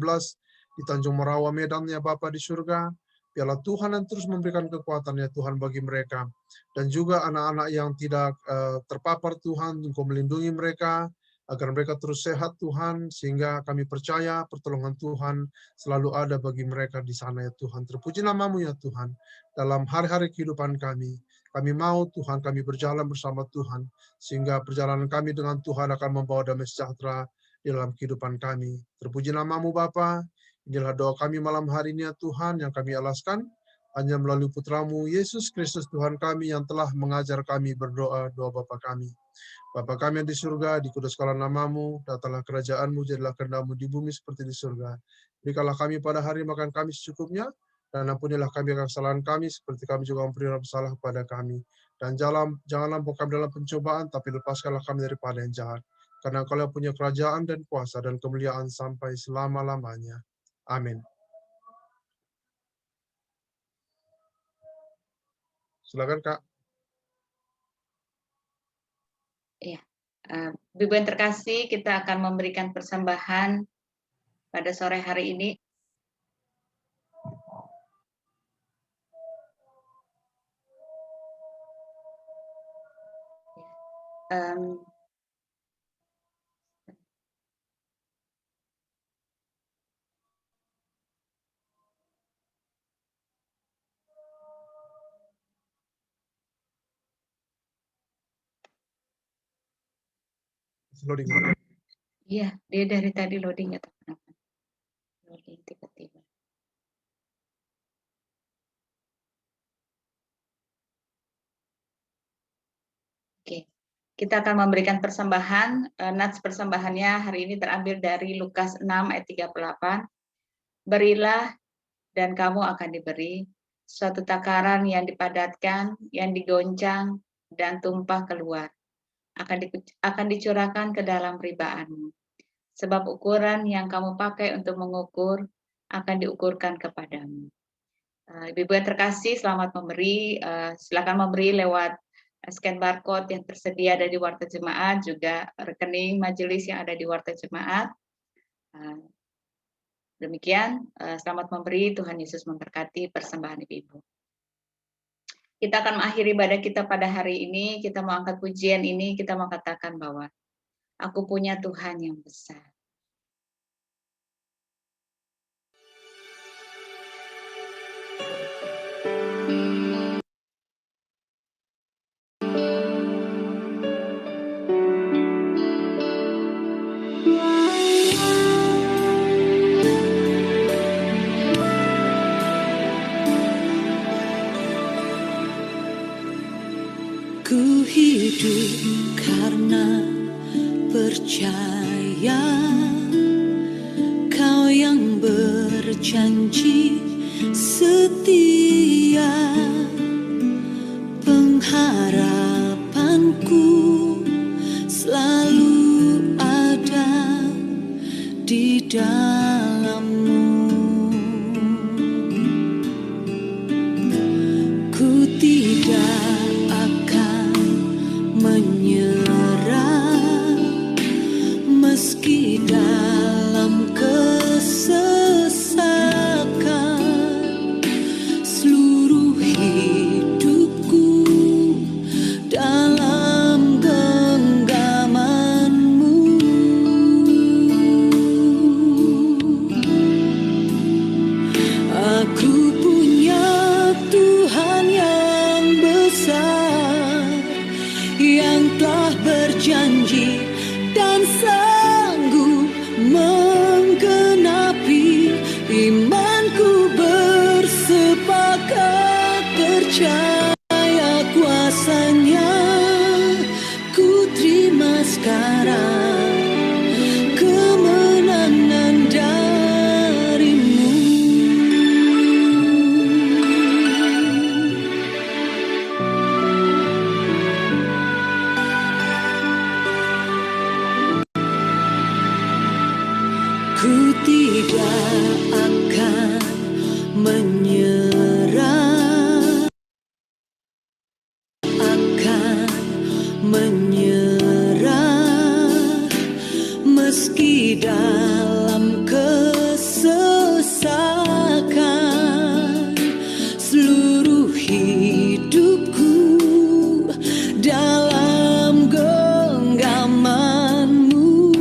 di Tanjung Merawa, Medan ya Bapa di surga. Biarlah Tuhan yang terus memberikan kekuatan ya Tuhan bagi mereka. Dan juga anak-anak yang tidak terpapar Tuhan, Engkau melindungi mereka, agar mereka terus sehat Tuhan, sehingga kami percaya pertolongan Tuhan selalu ada bagi mereka di sana ya Tuhan. Terpuji nama-Mu ya Tuhan, dalam hari-hari kehidupan kami. Kami mau Tuhan, kami berjalan bersama Tuhan, sehingga perjalanan kami dengan Tuhan akan membawa damai sejahtera di dalam kehidupan kami. Terpuji nama-Mu Bapa. Inilah doa kami malam hari ini ya Tuhan, yang kami alaskan hanya melalui Putra-Mu Yesus Kristus Tuhan kami yang telah mengajar kami berdoa, doa Bapa kami. Bapa kami yang di surga, dikuduskanlah nama-Mu, datanglah kerajaan-Mu, jadilah kehendak-Mu di bumi seperti di surga. Berikanlah kami pada hari makan kami secukupnya, dan ampunilah kami akan kesalahan kami, seperti kami juga memberi bersalah kepada kami. Dan janganlah bawa kami dalam pencobaan, tapi lepaskanlah kami daripada yang jahat. Karena Engkau yang punya kerajaan dan kuasa dan kemuliaan sampai selama-lamanya. Amin. Silakan Kak. Ya, Ibu yang terkasih, kita akan memberikan persembahan pada sore hari ini. Loading. Iya, dia dari tadi loading atau kenapa? Loading tiba-tiba. Oke, kita akan memberikan persembahan. Nats persembahannya hari ini terambil dari Lukas 6 ayat 38. Berilah dan kamu akan diberi, suatu takaran yang dipadatkan, yang digoncang, dan tumpah keluar. Akan dicurahkan ke dalam ribaanmu. Sebab ukuran yang kamu pakai untuk mengukur akan diukurkan kepadamu. Ibu-ibu yang terkasih, selamat memberi. Silakan memberi lewat scan barcode yang tersedia ada di warta jemaat, juga rekening majelis yang ada di warta jemaat. Demikian, selamat memberi. Tuhan Yesus memberkati persembahan ibu-ibu. Kita akan mengakhiri ibadah kita pada hari ini. Kita mau angkat pujian ini, kita mau katakan bahwa aku punya Tuhan yang besar. Ku hidup karena percaya Kau yang berjanji setia, pengharapanku selalu ada di dalam-Mu. Ku tidak menyerah meski dalam kesesakan, seluruh hidupku dalam genggaman-Mu. Aku punya Tuhan yang besar, yang telah berjanji dan sanggup menggenapi. Imanku bersepakat percaya kuasa-Nya. Ku terima sekarang kemenangan dari-Mu. Ku tidak akan menyerah, meski dalam kesesakan, seluruh hidupku dalam genggaman-Mu.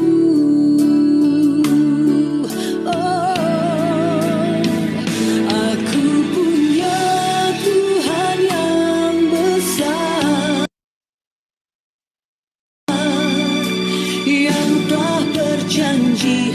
Aku punya Tuhan yang besar, yang telah berjanji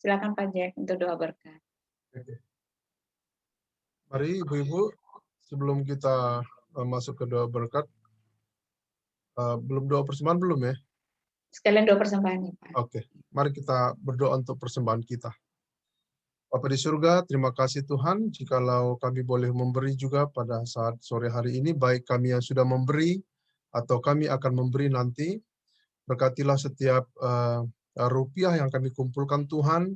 Silakan Pak Jack untuk doa berkat. Oke. Mari Ibu-Ibu, sebelum kita masuk ke doa berkat, belum doa persembahan belum ya? Sekalian doa persembahannya, Pak. Oke, mari kita berdoa untuk persembahan kita. Bapa di surga, terima kasih Tuhan, jikalau kami boleh memberi juga pada saat sore hari ini, baik kami yang sudah memberi, atau kami akan memberi nanti. Berkatilah setiap rupiah yang kami kumpulkan Tuhan,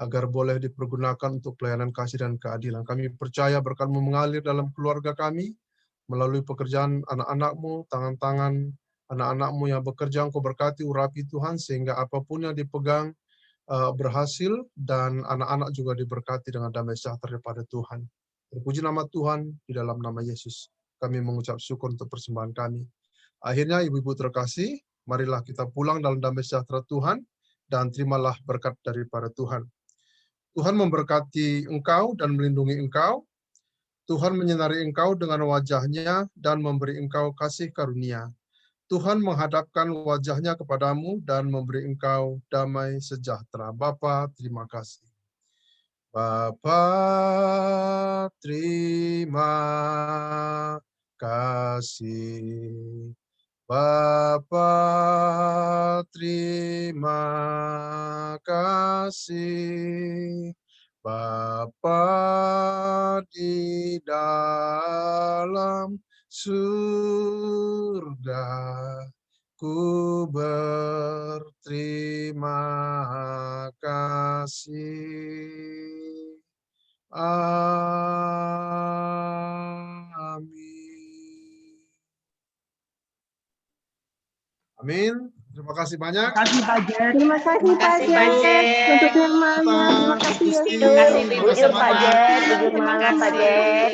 agar boleh dipergunakan untuk pelayanan kasih dan keadilan. Kami percaya berkat-Mu mengalir dalam keluarga kami, melalui pekerjaan anak-anak-Mu, tangan-tangan anak-anak-Mu yang bekerja, Engkau berkati, urapi Tuhan, sehingga apapun yang dipegang berhasil, dan anak-anak juga diberkati dengan damai sejahtera daripada Tuhan. Terpuji nama Tuhan, di dalam nama Yesus. Kami mengucap syukur untuk persembahan kami. Akhirnya, Ibu-Ibu terkasih, marilah kita pulang dalam damai sejahtera Tuhan, dan terimalah berkat daripada Tuhan. Tuhan memberkati engkau dan melindungi engkau. Tuhan menyinari engkau dengan wajah-Nya dan memberi engkau kasih karunia. Tuhan menghadapkan wajah-Nya kepadamu dan memberi engkau damai sejahtera. Bapa, terima kasih. Bapa, terima kasih. Bapa, terima kasih. Bapa di dalam surga, ku berterima kasih. Amin. Amin. Terima kasih banyak. Terima kasih Pak Jack. Terima kasih Pak Pak Jack Jack. untuk firman-Nya. Terima kasih Gusti. Terima kasih, Ibu Bujur Pak semua. Jack, bujur Terima semangat Pak kasih. Jack.